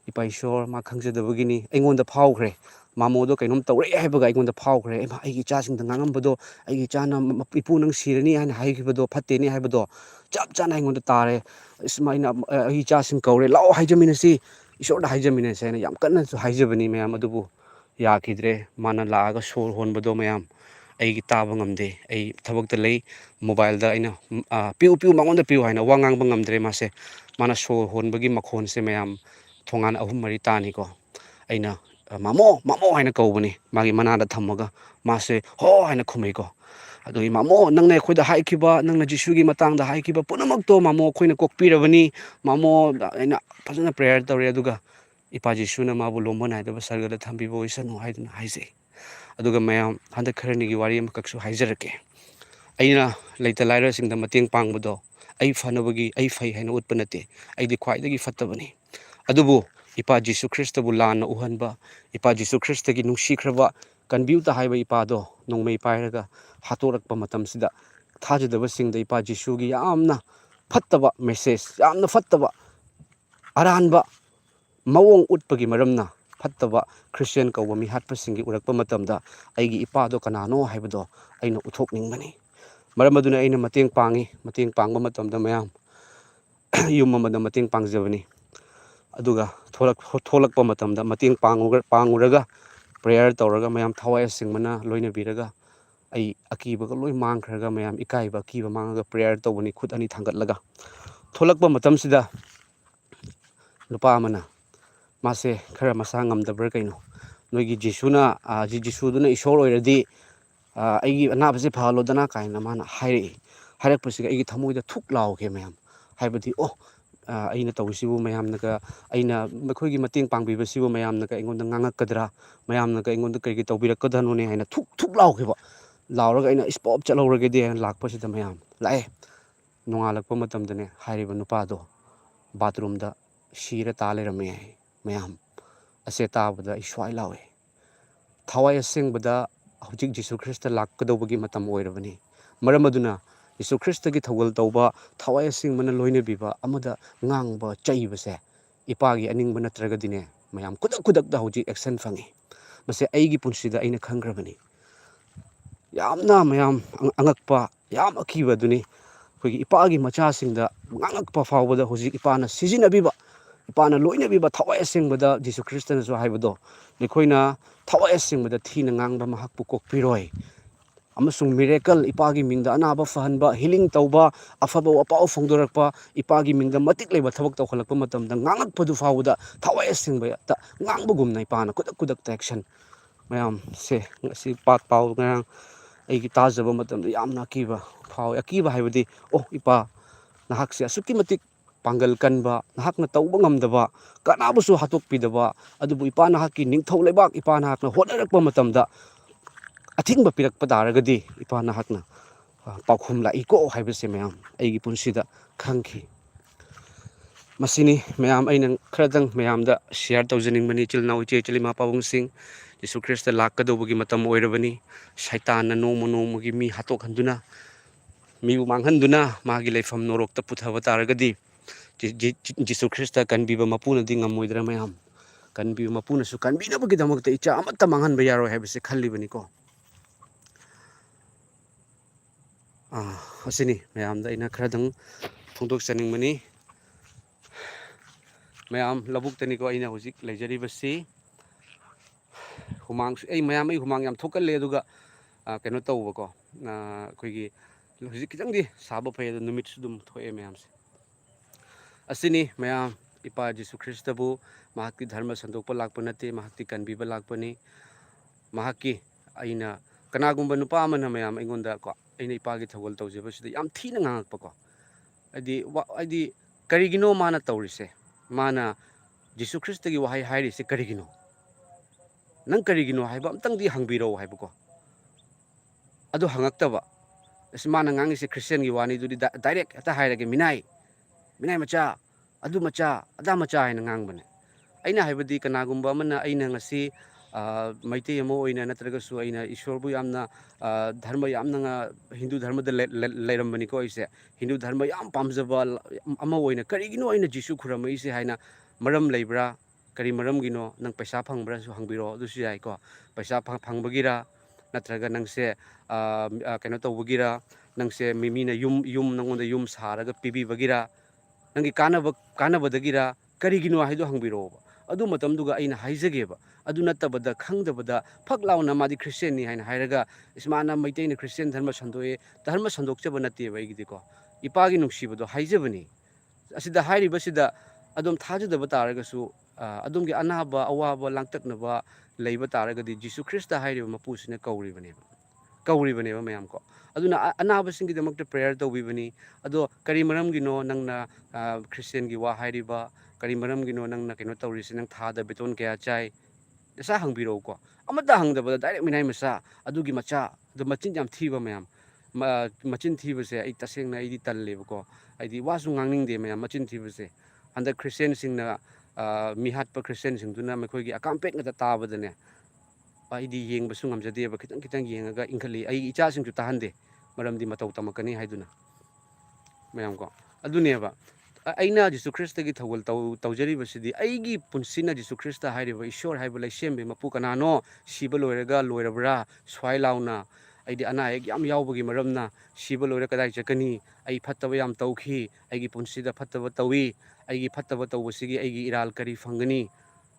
ꯏꯄꯥ ꯏꯁꯣꯔ ꯃꯥ ꯈꯪꯖꯗꯕꯒꯤꯅꯤ. ꯑꯩꯉꯣꯟꯗ ꯐꯥꯎꯈ꯭ꯔꯦ. ꯃꯥꯃꯣꯗꯣ ꯀꯩꯅꯣꯝ ꯇꯧꯔꯛꯑꯦ ꯍꯥꯏꯕꯒ ꯑꯩꯉꯣꯟꯗ ꯐꯥꯎꯈ꯭ꯔꯦ. ꯑꯩꯒꯤ ꯏꯆꯥꯁꯤꯡꯗ ꯉꯥꯡꯉꯝꯕꯗꯣ, ꯑꯩꯒꯤ ꯏꯆꯥꯅ ꯏꯄꯨ ꯅꯪ ꯁꯤꯔꯅꯤ ꯍꯥꯏꯅ ꯍꯥꯏꯈꯤꯕꯗꯣ, ꯐꯠꯇꯦꯅꯦ ꯍꯥꯏꯕꯗꯣ ꯆꯞ ꯆꯥꯅ ꯑꯩꯉꯣꯟꯗ ꯇꯥꯔꯦ. ꯁꯨꯃꯥꯏꯅ ꯑꯩꯒꯤ ꯏꯆꯥꯁꯤꯡ ꯀꯧꯔꯦ, ꯂꯥꯛꯑꯣ ꯍꯥꯏꯖꯃꯤꯟꯅꯁꯤ, ꯏꯁꯣꯔꯗ ꯍꯥꯏꯖꯃꯤꯟꯅꯁꯤ ꯍꯥꯏꯅ ꯌꯥꯝ ꯀꯟꯅꯁꯨ ꯍꯥꯏꯖꯕꯅꯤ ꯃꯌꯥꯝ. ꯑꯗꯨꯕꯨ ꯌꯥꯈꯤꯗ꯭ꯔꯦ. ꯃꯥꯅ ꯂꯥꯛꯑꯒ ꯁꯣꯔ ꯍꯣꯟꯕꯗꯣ ꯃꯌꯥꯝ ꯑꯩꯒꯤ ꯇꯥꯕ ꯉꯝꯗꯦ. ꯑꯩ ꯊꯕꯛꯇ ꯂꯩ. ꯃꯣꯕꯥꯏꯜꯗ ꯑꯩꯅ ꯄꯤꯌꯨ ꯃꯉꯣꯟꯗ ꯄꯤꯌꯨ ꯍꯥꯏꯅ ꯋꯥ ꯉꯥꯡꯕ ꯉꯝꯗ꯭ꯔꯦ ꯃꯥꯁꯦ. ꯃꯥꯅ ꯁꯣꯔ ꯍꯣꯟꯕꯒꯤ ꯃꯈꯣꯟꯁꯦ ꯃꯌꯥꯝ ꯊꯣꯡꯒꯥꯟ 3-4 ꯇꯥꯅꯤꯀꯣ. ꯑꯩꯅ ꯃꯥꯃꯣ ꯍꯥꯏꯅ ꯀꯧꯕꯅꯤ ꯃꯥꯒꯤ ꯃꯅꯥꯗ ꯊꯝꯃꯒ. ꯃꯥꯁꯦ ꯍꯣ ꯍꯥꯏꯅ ꯈꯨꯝꯃꯩꯀꯣ. ꯑꯗꯨꯒꯤ ꯃꯥꯃꯣ ꯅꯪꯅ ꯑꯩꯈꯣꯏꯗ ꯍꯥꯏꯈꯤꯕ, ꯅꯪꯅ ꯖꯤꯁꯨꯒꯤ ꯃꯇꯥꯡꯗ ꯍꯥꯏꯈꯤꯕ ꯄꯨꯝꯅꯃꯛꯇꯣ ꯃꯥꯃꯣ ꯑꯩꯈꯣꯏꯅ ꯀꯣꯛꯄꯤꯔꯕꯅꯤ. ꯃꯥꯃꯣ ꯑꯩꯅ ꯐꯖꯅ ꯄ꯭ꯔꯦꯌꯔ ꯇꯧꯔꯦ. ꯑꯗꯨꯒ ꯏꯄꯥ ꯖꯤꯁꯨꯅ ꯃꯥꯕꯨ ꯂꯣꯝꯕ ꯅꯥꯏꯗꯕ ꯁꯔꯒꯗ ꯊꯝꯕꯤꯕ ꯑꯣꯏꯁꯅꯨ ꯍꯥꯏꯗꯨꯅ ꯍꯥꯏꯖꯩ. ꯑꯗꯨꯒ ꯃꯌꯥꯝ ꯍꯟꯗꯛ ꯈꯔꯅꯤꯒꯤ ꯋꯥꯔꯤ ꯑꯃꯈꯛꯁꯨ ꯍꯥꯏꯖꯔꯛꯀꯦ. ꯑꯩꯅ ꯂꯩꯇ ꯂꯥꯏꯔꯁꯤꯡꯗ ꯃꯇꯦꯡ ꯄꯥꯡꯕꯗꯣ ꯑꯩ ꯐꯅꯕꯒꯤ, ꯑꯩ ꯐꯩ ꯍꯥꯏꯅ ꯎꯠꯄ ꯅꯠꯇꯦ. ꯑꯩꯗꯤ ꯈ꯭ꯋꯥꯏꯗꯒꯤ ꯐꯠꯇꯕꯅꯤ. ꯑꯗꯨꯕꯨ ꯏꯄꯥ ꯖꯤꯁꯨ ꯈ꯭ꯔꯤꯁꯇꯕꯨ ꯂꯥꯟꯅ ꯎꯍꯟꯕ, ꯏꯄꯥ ꯖꯤꯁꯨ ꯈ꯭ꯔꯤꯁꯇꯒꯤ ꯅꯨꯡꯁꯤꯈ꯭ꯔꯕ ꯀꯟꯕꯤꯌꯨꯇ ꯍꯥꯏꯕ ꯏꯄꯥꯗꯣ ꯅꯣꯡꯃꯩ ꯄꯥꯏꯔꯒ ꯍꯥꯠꯇꯣꯔꯛꯄ ꯃꯇꯝꯁꯤꯗ ꯊꯥꯖꯗꯕꯁꯤꯡꯗ ꯏꯄꯥ ꯖꯤꯁꯨꯒꯤ ꯌꯥꯝꯅ ꯐꯠꯇꯕ ꯃꯦꯁꯦꯖ, ꯌꯥꯝꯅ ꯐꯠꯇꯕ ꯑꯔꯥꯟꯕ ꯃꯑꯣꯡ ꯎꯠꯄꯒꯤ ꯃꯔꯝꯅ ꯐꯠꯇꯕ ꯈ꯭ꯔꯤꯁꯇꯤꯌꯟ ꯀꯧꯕ ꯃꯤꯍꯥꯠꯄꯁꯤꯡꯒꯤ ꯎꯔꯛꯄ ꯃꯇꯝꯗ ꯑꯩꯒꯤ ꯏꯄꯥꯗꯣ ꯀꯅꯥꯅꯣ ꯍꯥꯏꯕꯗꯣ ꯑꯩꯅ ꯎꯠꯊꯣꯛꯅꯤꯡꯕꯅꯤ. ꯃꯔꯝ ꯑꯗꯨꯅ ꯑꯩꯅ ꯃꯇꯦꯡ ꯄꯥꯡꯉꯤ. ꯃꯇꯦꯡ ꯄꯥꯡꯕ ꯃꯇꯝꯗ ꯃꯌꯥꯝ ꯌꯨꯝ ꯑꯃꯗ ꯃꯇꯦꯡ ꯄꯥꯡꯖꯕꯅꯤ. ꯑꯗꯨꯒ ꯊꯣꯛꯂꯛꯄ ꯃꯇꯝꯗ ꯃꯇꯦꯡ ꯄꯥꯡꯉꯨꯔꯒ ꯄ꯭ꯔꯦꯌꯔ ꯇꯧꯔꯒ ꯃꯌꯥꯝ ꯊꯋꯥꯏ ꯑꯁꯦꯡꯕꯅ ꯂꯣꯏꯅꯕꯤꯔꯒ ꯑꯩ ꯑꯀꯤꯕꯒ ꯂꯣꯏ ꯃꯥꯡꯈ꯭ꯔꯒ ꯃꯌꯥꯝ ꯏꯀꯥꯏꯕ ꯑꯀꯤꯕ ꯃꯥꯡꯉꯒ ꯄ꯭ꯔꯦꯌꯔ ꯇꯧꯕꯅꯤ, ꯈꯨꯠ 2 ꯊꯥꯡꯒꯠꯂꯒ. ꯊꯣꯛꯂꯛꯄ ꯃꯇꯝꯁꯤꯗ ꯅꯨꯄꯥ ꯑꯃꯅ, ꯃꯥꯁꯦ ꯈꯔ ꯃꯁꯥ ꯉꯝꯗꯕ꯭ꯔꯥ ꯀꯩꯅꯣ, ꯅꯣꯏꯒꯤ ꯖꯤꯁꯨꯗꯨꯅ ꯏꯁꯣꯔ ꯑꯣꯏꯔꯗꯤ ꯑꯩꯒꯤ ꯑꯅꯥꯕꯁꯦ ꯐꯍꯜꯂꯣꯗꯅ ꯀꯥꯏꯅ ꯃꯥꯅ ꯍꯥꯏꯔꯛꯏ. ꯍꯥꯏꯔꯛꯄꯁꯤꯒ ꯑꯩꯒꯤ ꯊꯃꯣꯏꯗ ꯊꯨꯛ ꯂꯥꯎꯒꯦ ꯃꯌꯥꯝ. ꯍꯥꯏꯕꯗꯤ ꯑꯩꯅ ꯇꯧꯔꯤꯁꯤꯕꯨ ꯃꯌꯥꯝꯅꯒ, ꯑꯩꯅ ꯃꯈꯣꯏꯒꯤ ꯃꯇꯦꯡ ꯄꯥꯡꯕꯤꯕꯁꯤꯕꯨ ꯃꯌꯥꯝꯅꯒ ꯑꯩꯉꯣꯟꯗ ꯉꯥꯡꯉꯛꯀꯗ꯭ꯔꯥ, ꯃꯌꯥꯝꯅꯒ ꯑꯩꯉꯣꯟꯗ ꯀꯔꯤꯒꯤ ꯇꯧꯕꯤꯔꯛꯀꯗꯅꯣꯅꯦ ꯍꯥꯏꯅ ꯊꯨꯛ ꯂꯥꯎꯈꯤꯕ. ꯂꯥꯎꯔꯒ ꯑꯩꯅ ꯏꯁꯄꯣꯞ ꯆꯠꯍꯧꯔꯒꯗꯤ ꯍꯥꯏꯅ ꯂꯥꯛꯄꯁꯤꯗ ꯃꯌꯥꯝ ꯂꯥꯛꯑꯦ. ꯅꯣꯡꯉꯥꯜꯂꯛꯄ ꯃꯇꯝꯗꯅꯦ ꯍꯥꯏꯔꯤꯕ ꯅꯨꯄꯥꯗꯣ ꯕꯥꯊꯔꯨꯝꯗ ꯁꯤꯔ ꯇꯥ ꯂꯩꯔꯝꯃꯦ ꯍꯥꯏ. ꯃꯌꯥꯝ ꯑꯁꯦ ꯇꯥꯕꯗ ꯑꯩ ꯁ꯭ꯋꯥꯏ ꯂꯥꯎꯏ. ꯊꯋꯥꯏ ꯑꯁꯦꯡꯕꯗ ꯍꯧꯖꯤꯛ ꯖꯤꯁꯨ ꯈ꯭ꯔꯤꯁꯇ ꯂꯥꯛꯀꯗꯧꯕꯒꯤ ꯃꯇꯝ ꯑꯣꯏꯔꯕꯅꯤ. ꯃꯔꯝ ꯑꯗꯨꯅ ꯖꯤꯁꯨ ꯈ꯭ꯔꯤꯁꯇꯒꯤ ꯊꯧꯒꯜ ꯇꯧꯕ, ꯊꯋꯥꯏ ꯑꯁꯦꯡꯕꯅ ꯂꯣꯏꯅꯕꯤꯕ, ꯑꯃꯗ ꯉꯥꯡꯕ ꯆꯩꯕꯁꯦ ꯏꯄꯥꯒꯤ ꯑꯅꯤꯡꯕ ꯅꯠꯇ꯭ꯔꯒꯗꯤꯅꯦ ꯃꯌꯥꯝ ꯈꯨꯗꯛꯇ ꯍꯧꯖꯤꯛ ꯑꯦꯛꯁꯟ ꯐꯪꯉꯤ. ꯃꯁꯤ ꯑꯩꯒꯤ ꯄꯨꯟꯁꯤꯗ ꯑꯩꯅ ꯈꯪꯈ꯭ꯔꯕꯅꯤ. ꯌꯥꯝꯅ ꯃꯌꯥꯝ ꯑꯉꯛꯄ, ꯌꯥꯝ ꯑꯀꯤꯕ ꯑꯗꯨꯅꯤ. ꯑꯩꯈꯣꯏꯒꯤ ꯏꯄꯥꯒꯤ ꯃꯆꯥꯁꯤꯡꯗ ꯉꯥꯡꯉꯛꯄ ꯐꯥꯎꯕꯗ ꯍꯧꯖꯤꯛ ꯏꯄꯥꯅ ꯁꯤꯖꯤꯟꯅꯕꯤꯕ, ꯏꯄꯥꯅ ꯂꯣꯏꯅꯕꯤꯕ ꯊꯋꯥꯏ ꯑꯁꯦꯡꯕꯗ ꯖꯤꯁꯨ ꯈ꯭ꯔꯤꯁꯇꯅꯁꯨ ꯍꯥꯏꯕꯗꯣ, ꯑꯩꯈꯣꯏꯅ ꯊꯋꯥꯏ ꯑꯁꯦꯡꯕꯗ ꯊꯤꯅ ꯉꯥꯡꯕ ꯃꯍꯥꯛꯄꯨ ꯀꯣꯛꯄꯤꯔꯣꯏ. ꯑꯃꯁꯨꯡ ꯃꯤꯔꯦꯀꯜ, ꯏꯄꯥꯒꯤ ꯃꯤꯡꯗ ꯑꯅꯥꯕ ꯐꯍꯟꯕ, ꯍꯤꯂꯤꯡ ꯇꯧꯕ, ꯑꯐꯕ ꯋꯥꯄꯥꯎ ꯐꯣꯡꯗꯣꯔꯛꯄ, ꯏꯄꯥꯒꯤ ꯃꯤꯡꯗ ꯃꯇꯤꯛ ꯂꯩꯕ ꯊꯕꯛ ꯇꯧꯈꯠꯂꯛꯄ ꯃꯇꯝꯗ ꯉꯥꯡꯉꯛꯄꯗꯨ ꯐꯥꯎꯕꯗ ꯊꯋꯥꯏ ꯑꯁꯦꯡꯕꯗ ꯉꯥꯡꯕꯒꯨꯝꯅ ꯏꯄꯥꯅ ꯈꯨꯗꯛꯇ ꯑꯦꯛꯁꯟ ꯃꯌꯥꯝꯁꯦ ꯉꯁꯤ ꯄꯥꯎ ꯉꯔꯥꯡ ꯑꯩꯒꯤ ꯇꯥꯖꯕ ꯃꯇꯝꯗ ꯌꯥꯝꯅ ꯑꯀꯤꯕ ꯐꯥꯎꯋꯤ. ꯑꯀꯤꯕ ꯍꯥꯏꯕꯗꯤ ꯏꯄꯥ ꯅꯍꯥꯛꯁꯦ ꯑꯁꯨꯛꯀꯤ ꯃꯇꯤꯛ ꯄꯥꯡꯒꯜ ꯀꯟꯕ, ꯅꯍꯥꯛꯅ ꯇꯧꯕ ꯉꯝꯗꯕ, ꯀꯅꯥꯕꯨꯁꯨ ꯍꯥꯠꯇꯣꯛꯄꯤꯗꯕ, ꯑꯗꯨꯕꯨ ꯏꯄꯥ ꯅꯍꯥꯛꯀꯤ ꯅꯤꯡꯊꯧ ꯂꯩꯕꯥꯛ ꯏꯄꯥ ꯅꯍꯥꯛꯅ ꯍꯣꯠꯅꯔꯛꯄ ꯃꯇꯝꯗ ꯑꯊꯤꯡꯕ ꯄꯤꯔꯛꯄ ꯇꯥꯔꯒꯗꯤ ꯏꯄꯥ ꯅꯍꯥꯛꯅ ꯄꯥꯎꯈꯨꯝ ꯂꯥꯛꯏꯀꯣ ꯍꯥꯏꯕꯁꯦ ꯃꯌꯥꯝ ꯑꯩꯒꯤ ꯄꯨꯟꯁꯤꯗ ꯈꯪꯈꯤ. ꯃꯁꯤꯅꯤ ꯃꯌꯥꯝ ꯑꯩꯅ ꯈꯔꯗꯪ ꯃꯌꯥꯝꯗ ꯁꯤꯌꯥꯔ ꯇꯧꯖꯅꯤꯡꯕꯅꯤ. ꯏꯆꯤꯜ ꯏꯅꯥꯎ, ꯏꯆꯦ ꯏꯃꯥ ꯄꯥꯕꯨꯡꯁꯤꯡ, ꯖꯤꯁꯨ ꯈ꯭ꯔꯤꯁꯇ ꯂꯥꯛꯀꯗꯧꯕꯒꯤ ꯃꯇꯝ ꯑꯣꯏꯔꯕꯅꯤ. ꯁꯩꯇꯥꯟꯅ ꯅꯣꯡꯃꯒꯤ ꯃꯤ ꯍꯥꯠꯇꯣꯛꯍꯟꯗꯨꯅ, ꯃꯤꯕꯨ ꯃꯥꯡꯍꯟꯗꯨꯅ ꯃꯥꯒꯤ ꯂꯩꯐꯝ ꯅꯣꯔꯣꯛꯇ ꯄꯨꯊꯕ ꯇꯥꯔꯒꯗꯤ ꯖꯤꯁꯨ ꯈ꯭ꯔꯤꯁꯇ ꯀꯟꯕꯤꯕ ꯃꯄꯨꯅꯗꯤ ꯉꯝꯃꯣꯏꯗ꯭ꯔꯥ ꯃꯌꯥꯝ? ꯀꯟꯕꯤꯕ ꯃꯄꯨꯅꯁꯨ ꯀꯟꯕꯤꯅꯕꯒꯤꯗꯃꯛꯇ ꯏꯆꯥ ꯑꯃꯠꯇ ꯃꯥꯡꯍꯟꯕ ꯌꯥꯔꯣꯏ ꯍꯥꯏꯕꯁꯦ ꯈꯜꯂꯤꯕꯅꯤꯀꯣ. ꯑꯁꯤꯅꯤ ꯃꯌꯥꯝꯗ ꯑꯩꯅ ꯈꯔꯗꯪ ꯐꯣꯡꯗꯣꯛꯆꯅꯤꯡꯕꯅꯤ. ꯃꯌꯥꯝ ꯂꯧꯕꯨꯛꯇꯅꯤꯀꯣ ꯑꯩꯅ ꯍꯧꯖꯤꯛ ꯂꯩꯖꯔꯤꯕꯁꯤ. ꯑꯩ ꯍꯨꯃꯥꯡ ꯌꯥꯝ ꯊꯣꯛꯀꯜꯂꯦ. ꯑꯗꯨꯒ ꯀꯩꯅꯣ ꯇꯧꯕꯀꯣ, ꯑꯩꯈꯣꯏꯒꯤ ꯍꯧꯖꯤꯛ ꯈꯤꯇꯪꯗꯤ ꯁꯥꯕ ꯐꯩ, ꯑꯗꯣ ꯅꯨꯃꯤꯠꯁꯨ ꯑꯗꯨꯝ ꯊꯣꯛꯑꯦ ꯃꯌꯥꯝꯁꯦ. ꯑꯁꯤꯅꯤ ꯃꯌꯥꯝ, ꯏꯄꯥ ꯖꯤꯁꯨ ꯈ꯭ꯔꯤꯁꯇꯕꯨ ꯃꯍꯥꯛꯇꯤ ꯙꯔꯃ ꯁꯟꯗꯣꯛꯄ ꯂꯥꯛꯄ ꯅꯠꯇꯦ, ꯃꯍꯥꯛꯇꯤ ꯀꯟꯕꯤꯕ ꯂꯥꯛꯄꯅꯤ. mahakki aina kanagumba nupa amana mayam aingonda ko aina ipagi thawal tawjebasida yam thina ngangakpa ko adi karigino mana tawrise mana Jesu Christa gi wahai hairi se karigino nang karigino haiba amtangdi hangbiro haiba ko adu hangaktaba mana ngangi se Christian gi wani dudi direct ata hairage minai macha adu macha ada macha haina ngangbane aina haibadi kanagumba amana aina ngasi maite amo oina natragasu aina ishorbu yamna dharma yamna nga Hindu dharma da leirambani ko ise Hindu dharma yam pamjaba ama oina karigino aina Jesu khurama ise haina maram leibra kari maram gino nang paisa phangbra su hangbiro dusu yai ko paisa phangbagira natraga nangse kaino tawbagira nangse mimina yum nangonda yum saraga pibibagira nangi kanabadagira karigino haido hangbiro adu matamduga aina haijageba adu natabada khangdabada phaklauna madi Christian ni haina hairaga ismana maiteina Christian dharma sandokchaba nateba igidiko ipagi nungsibado haijabani asida hairibasida adom thajadaba taragasu adumgi anaba awaba langtaknaba leiba taragadi Jesu Christa hairiba mapusina kauribane mayam ko aduna anaba singi damakta prayer tawbibani ado kari maram gino nangna Christian gi wa hairiba kari maram gino nangna kaino tawrisi nang thada beton kaya chai sa hangbiro ko amata hangdaba direct minai masa adugi macha adu machin jam thiba mayam machin thibase ai tasengna ai di talleba ko ai di wasu ngangning de mayam machin thibase handa Christian singna mihatpa Christian singduna makhoi gi akampet ngata tabadane ai di yengbasu ngamjadeba kitang yengaga ingkhali ai icha singju tahande maramdi matau tamakani haiduna mayam ko aduneba aina Jesu Christa gi thawal tawjaribasidi aigi punsina Jesu Christa hairiba ishor haiba laisembe mapu kanano siba loiraga loirabra swai launa aidi ana ek yam yawbagi maramna siba loira kadai chakani ai phattaba yam tawkhi aigi punsida phattaba tawi aigi phattaba tawbasigi aigi iral kari fangani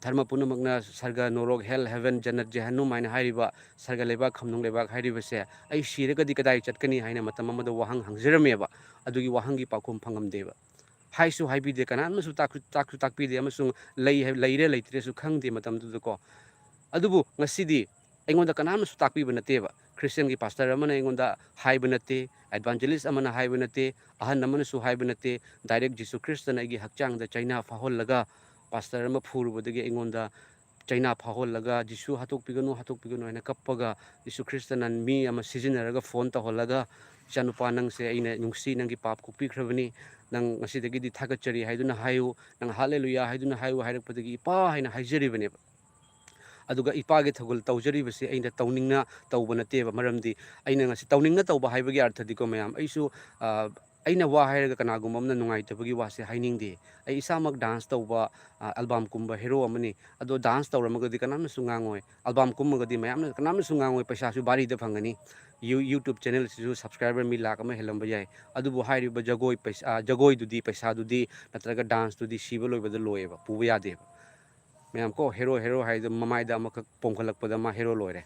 dharma punamakna sarga norok hell heaven jannat jehannum haina hairiba sarga lebak khamnung lebak hairibase ai siragadi kadai chatkani haina matam amada wahang hangjarameba adugi wahangi pakhum phangamdeba haisu haibide kanan masu takpide amasung leire leitresu khangde matamdu ko adubu ngasidi aingonda kanan masu takpiba nateba Christian gi pastor amana aingonda haiba nate evangelist amana haiba nate ahan amana su haiba nate direct Jesu Christa na gi hakchang da China fahol laga pastor ama phurubadagi aingonda China fahol laga Jesu hatok piganu haina kappaga Jesu Christa nan mi ama sijinaraga phone ta holaga chanupa nang se aina nungsi nangi pap kupikhrabani nang ngasidagi di thagachari haiduna hayu nang hallelujah haiduna hayu hairakpadagi ipa haina haijaribane aduga ipagi thagul tawjaribase aina tawningna tawba nateba maramdi aina ngasi tawningna tawba haibagi arthadi ko mayam aisu aina wa hairaga kanagumamna nungaitabagi wase hainingde ai isamak dance tawba album kumba hero amani ado dance tawramagadi kanamna sungangoi album kummagadi mayamna kanamna sungangoi paisa su bari da phangani YouTube channel sisu subscriber mi lakh ama helamba yai adubu hairiba jagoi dudi paisa dudi natraga dance dudi siba loibada loeba puba yadeba mayam ko hero haida mamaida amakak pongkhalakpada ma hero loire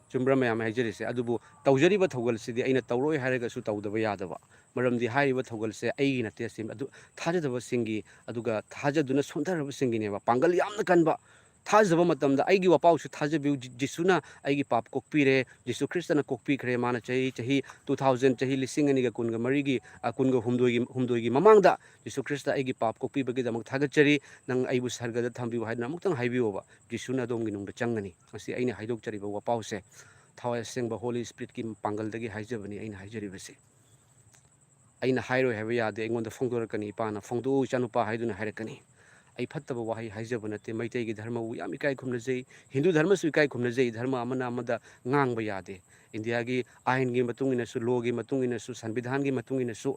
chumbra mayam haijarise adubu tawjariba thawgal sidi aina tawroi hairaga su tawdaba yadaba maramdi hairiba thawgal se ai nate sim adu thajadaba singi aduga thajaduna sondaraba singineba pangal yamna kanba thajaba matamda aigi wapau su thajabiu Jesuna aigi pap kokpire Jesu Christa na kokpikhre mana chahi 2000 chahi lising ani ga kunga marigi kunga humdoi gi mamangda Jesu Christa aigi pap kokpibagi damak thagachari nang aibu sargada thambiu haidna amuk tang haibiuba Jesuna domgi nungda changani asi aina haidok chariba wapau se thawai sengba Holy Spirit ki pangal dagi haijabani aina haijaribase aina hairoi haiba yade aingonda phongdorakani ipana phongdu chanupa haiduna hairakani ai phattaba wahai haijaba nate maitai gi dharma wu yam ikai khumnajei Hindu dharma su ikai khumnajei dharma amana amada ngangba yade India gi ain gi matungina su law gi matungina su sanvidhan gi matungina su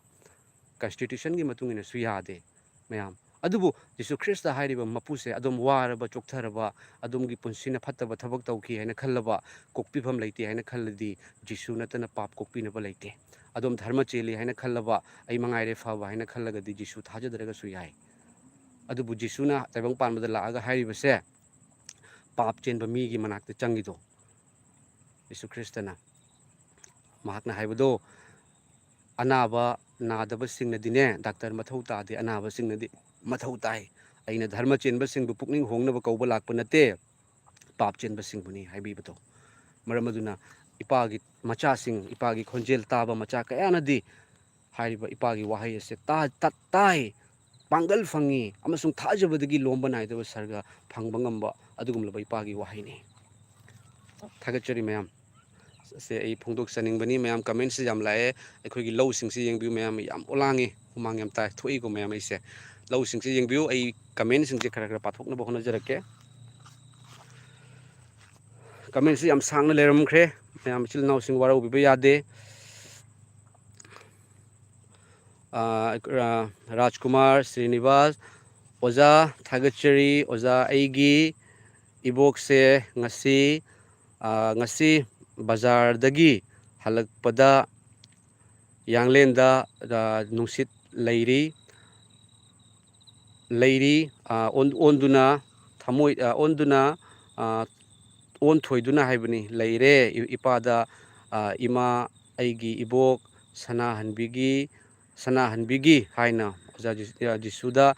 constitution gi matungina su yade mayam adubu Jesu Christa hairiba mapuse adom waraba choktharaba adom gi punsina phattaba thabak tawki haina khallaba kokpifam leite haina khalladi Jesu natana pap kokpinaba leite adom dharma cheli haina khallaba ai mangaire phaba haina khallagadi Jesu thajadaraga su yai adubu Jesuna taibang panbada laaga hairibase pap chenba migi manakta changido Jesu Christa na mahakna haibado anaba nadaba singnadine doctor mathau taade anaba singnadi mathau tai aina dharma chenba singbu pukning hongnaba kauba lakpa nate ꯄꯥꯞ ꯆꯦꯟꯕꯁꯤꯡꯕꯨꯅꯤ ꯍꯥꯏꯕꯤꯕꯗꯣ ꯃꯔꯝ ꯑꯗꯨꯅ ꯏꯄꯥꯒꯤ ꯃꯆꯥꯁꯤꯡ ꯏꯄꯥꯒꯤ ꯈꯣꯟꯖꯦꯜ ꯇꯥꯕ ꯃꯆꯥ ꯀꯌꯥꯅꯗꯤ ꯍꯥꯏꯔꯤꯕ ꯏꯄꯥꯒꯤ ꯋꯥꯍꯩ ꯑꯁꯦ ꯇꯥꯏ ꯄꯥꯡꯒꯜ ꯐꯪꯉꯤ ꯑꯃꯁꯨꯡ ꯊꯥꯖꯕꯗꯒꯤ ꯂꯣꯝꯕ ꯅꯥꯏꯗꯕ ꯁꯔꯒ ꯐꯪꯕ ꯉꯝꯕ ꯑꯗꯨꯒꯨꯝꯂꯕ ꯏꯄꯥꯒꯤ ꯋꯥꯍꯩꯅꯤ ꯊꯥꯒꯠꯆꯔꯤ ꯃꯌꯥꯝ ꯁꯦ ꯑꯩ ꯐꯣꯡꯗꯣꯛꯆꯅꯤꯡꯕꯅꯤ ꯃꯌꯥꯝ ꯀꯃꯦꯟꯁꯦ ꯌꯥꯝ ꯂꯥꯛꯑꯦ ꯑꯩꯈꯣꯏꯒꯤ ꯂꯧꯁꯤꯡꯁꯤ ꯌꯦꯡꯕꯤꯌꯨ ꯃꯌꯥꯝ ꯌꯥꯝ ꯑꯣꯂꯥꯡꯉꯤ ꯍꯨꯃꯥꯡ ꯌꯥꯝ ꯇꯥꯏ ꯊꯣꯛꯏꯀꯣ ꯃꯌꯥꯝ ꯑꯩꯁꯦ ꯂꯧꯁꯤꯡꯁꯤ ꯌꯦꯡꯕꯤꯌꯨ ꯑꯩ ꯀꯃꯦꯟꯁꯤꯡꯁꯦ ꯈꯔ ꯈꯔ ꯄꯥꯊꯣꯛꯅꯕ ꯍꯣꯠꯅꯖꯔꯛꯀꯦ ꯀꯃꯦꯟꯁꯤ ꯌꯥꯝ ꯁꯥꯡꯅ ꯂꯩꯔꯝꯈ꯭ꯔꯦ ꯃꯌꯥꯝ ꯏꯆꯤꯜ ꯏꯅꯥꯎꯁꯤꯡ ꯋꯥꯔꯧꯕꯤꯕ ꯌꯥꯗꯦ ꯔꯥꯖꯀꯨꯃꯥꯔ ꯁ꯭ꯔꯤꯅꯤꯕꯥꯁ ꯑꯣꯖꯥ ꯊꯥꯒꯠꯆꯔꯤ ꯑꯣꯖꯥ ꯑꯩꯒꯤ ꯏꯕꯣꯛꯁꯦ ꯉꯁꯤ ꯕꯖꯥꯔꯗꯒꯤ ꯍꯜꯂꯛꯄꯗ ꯌꯥꯡꯂꯦꯟꯗ ꯅꯨꯡꯁꯤꯠ ꯑꯣꯟꯗꯨꯅ ꯑꯣꯟꯊꯣꯏꯗꯨꯅ ꯍꯥꯏꯕꯅꯤ ꯂꯩꯔꯦ ꯏꯄꯥꯗ ꯏꯃꯥ ꯑꯩꯒꯤ ꯏꯕꯣꯛ ꯁꯅꯥꯍꯟꯕꯤꯒꯤ ꯍꯥꯏꯅ ꯑꯣꯖꯥ ꯖꯤꯁꯨꯗ